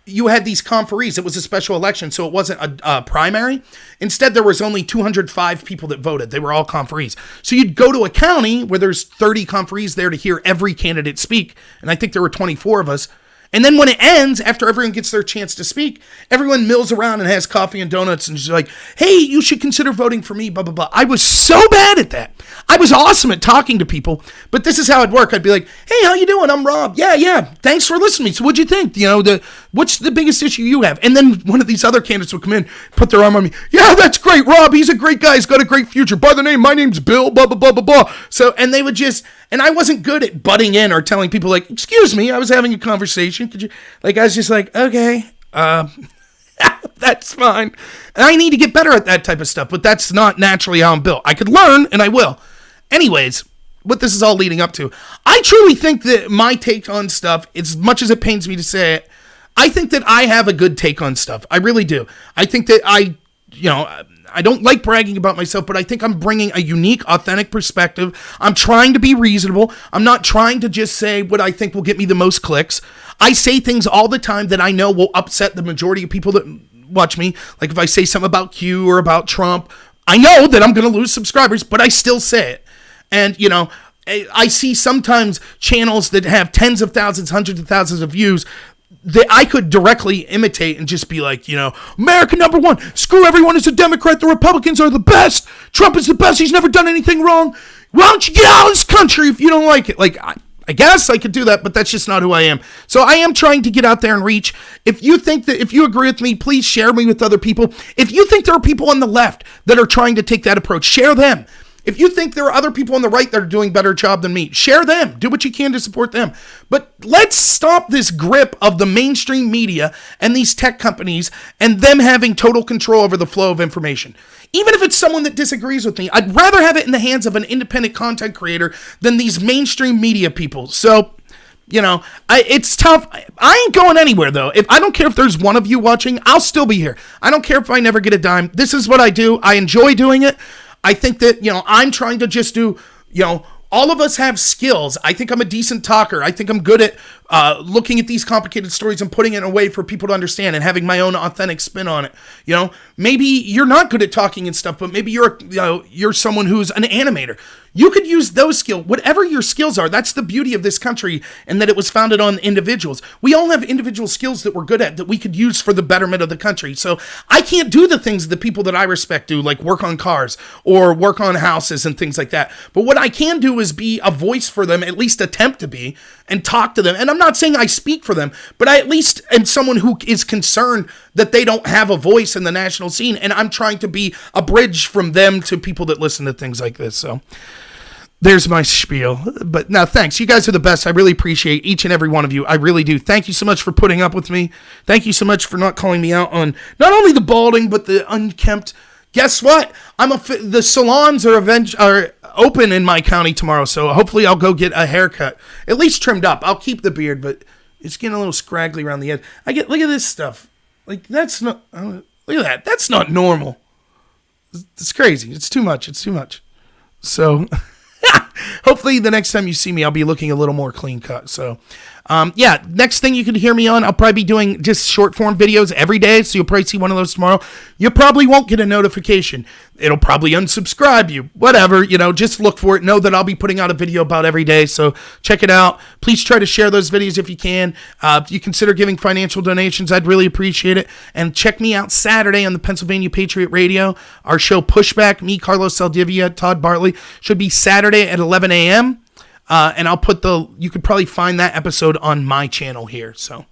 you had these conferees. It was a special election, so it wasn't a primary. Instead, there was only 205 people that voted. They were all conferees. So you'd go to a county where there's 30 conferees there to hear every candidate speak, and I think there were 24 of us. And then when it ends, after everyone gets their chance to speak, everyone mills around and has coffee and donuts and just like, hey, you should consider voting for me, blah, blah, blah. I was so bad at that. I was awesome at talking to people, but this is how it'd work. I'd be like, hey, how you doing? I'm Rob. Yeah. Thanks for listening to me. So what'd you think? You know, what's the biggest issue you have? And then one of these other candidates would come in, put their arm on me. Yeah, that's great, Rob. He's a great guy. He's got a great future. By the name, my name's Bill, blah, blah, blah, blah, blah. So, and they would just, and I wasn't good at butting in or telling people like, excuse me, I was having a conversation. Could you, like, I was just like, okay, that's fine. And I need to get better at that type of stuff, but that's not naturally how I'm built. I could learn, and I will. Anyways, what this is all leading up to, I truly think that my take on stuff, as much as it pains me to say it, I think that I have a good take on stuff. I really do. I think that I don't like bragging about myself, but I think I'm bringing a unique, authentic perspective. I'm trying to be reasonable. I'm not trying to just say what I think will get me the most clicks. I say things all the time that I know will upset the majority of people that watch me. Like if I say something about Q or about Trump, I know that I'm going to lose subscribers, but I still say it. And, you know, I see sometimes channels that have tens of thousands, hundreds of thousands of views that I could directly imitate and just be like, you know, America number one, screw everyone is a Democrat, the Republicans are the best, Trump is the best, he's never done anything wrong, why don't you get out of this country if you don't like it? Like, I guess I could do that, but that's just not who I am. So I am trying to get out there and reach. If you think that, if you agree with me, please share me with other people. If you think there are people on the left that are trying to take that approach, share them. If you think there are other people on the right that are doing a better job than me, share them. Do what you can to support them. But let's stop this grip of the mainstream media and these tech companies and them having total control over the flow of information. Even if it's someone that disagrees with me, I'd rather have it in the hands of an independent content creator than these mainstream media people. So, you know, it's tough. I ain't going anywhere, though. I don't care if there's one of you watching, I'll still be here. I don't care if I never get a dime. This is what I do. I enjoy doing it. I think that, you know, I'm trying to just do, you know, all of us have skills. I think I'm a decent talker. I think I'm good at looking at these complicated stories and putting it in a way for people to understand and having my own authentic spin on it. You know, maybe you're not good at talking and stuff, but maybe you're someone who's an animator. You could use those skills, whatever your skills are. That's the beauty of this country and that it was founded on individuals. We all have individual skills that we're good at that we could use for the betterment of the country. So I can't do the things the people that I respect do, like work on cars or work on houses and things like that. But what I can do is be a voice for them, at least attempt to be, and talk to them. And I'm not saying I speak for them, but I at least am someone who is concerned that they don't have a voice in the national scene. And I'm trying to be a bridge from them to people that listen to things like this. So there's my spiel. But no, thanks. You guys are the best. I really appreciate each and every one of you. I really do. Thank you so much for putting up with me. Thank you so much for not calling me out on not only the balding, but the unkempt. Guess what? The salons are open in my county tomorrow, so hopefully I'll go get a haircut. At least trimmed up. I'll keep the beard, but it's getting a little scraggly around the edge. Look at this stuff. Like, that's not, look at that. That's not normal. It's crazy. It's too much. So, Hopefully the next time you see me, I'll be looking a little more clean cut. So, yeah, next thing you can hear me on, I'll probably be doing just short form videos every day. So you'll probably see one of those tomorrow. You probably won't get a notification. It'll probably unsubscribe you, whatever, just look for it. Know that I'll be putting out a video about every day. So check it out. Please try to share those videos if you can. If you consider giving financial donations, I'd really appreciate it. And check me out Saturday on the Pennsylvania Patriot Radio. Our show Pushback, me, Carlos Saldivia, Todd Bartley, should be Saturday at 11 a.m. And I'll put you could probably find that episode on my channel here. So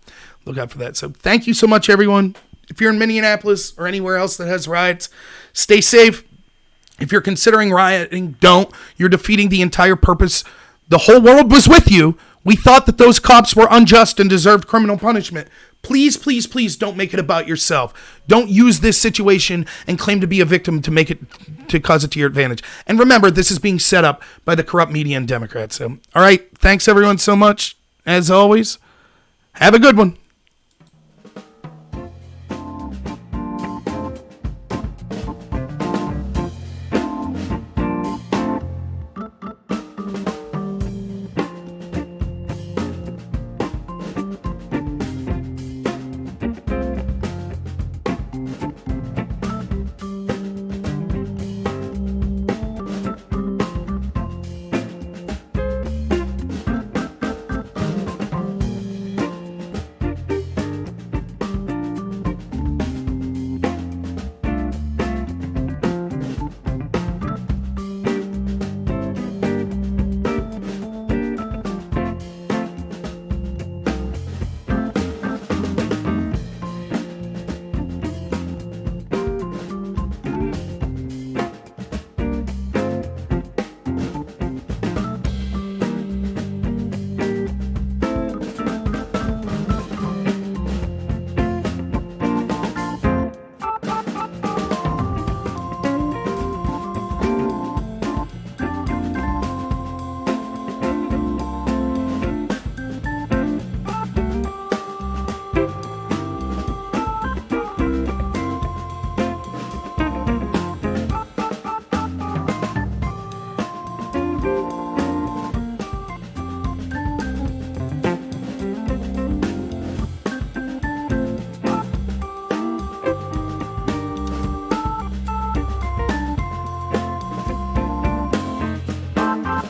look out for that. So thank you so much, everyone. If you're in Minneapolis or anywhere else that has riots, stay safe. If you're considering rioting, don't. You're defeating the entire purpose. The whole world was with you. We thought that those cops were unjust and deserved criminal punishment. Please, please, please don't make it about yourself. Don't use this situation and claim to be a victim to cause it to your advantage. And remember, this is being set up by the corrupt media and Democrats. So, all right. Thanks everyone so much. As always, have a good one.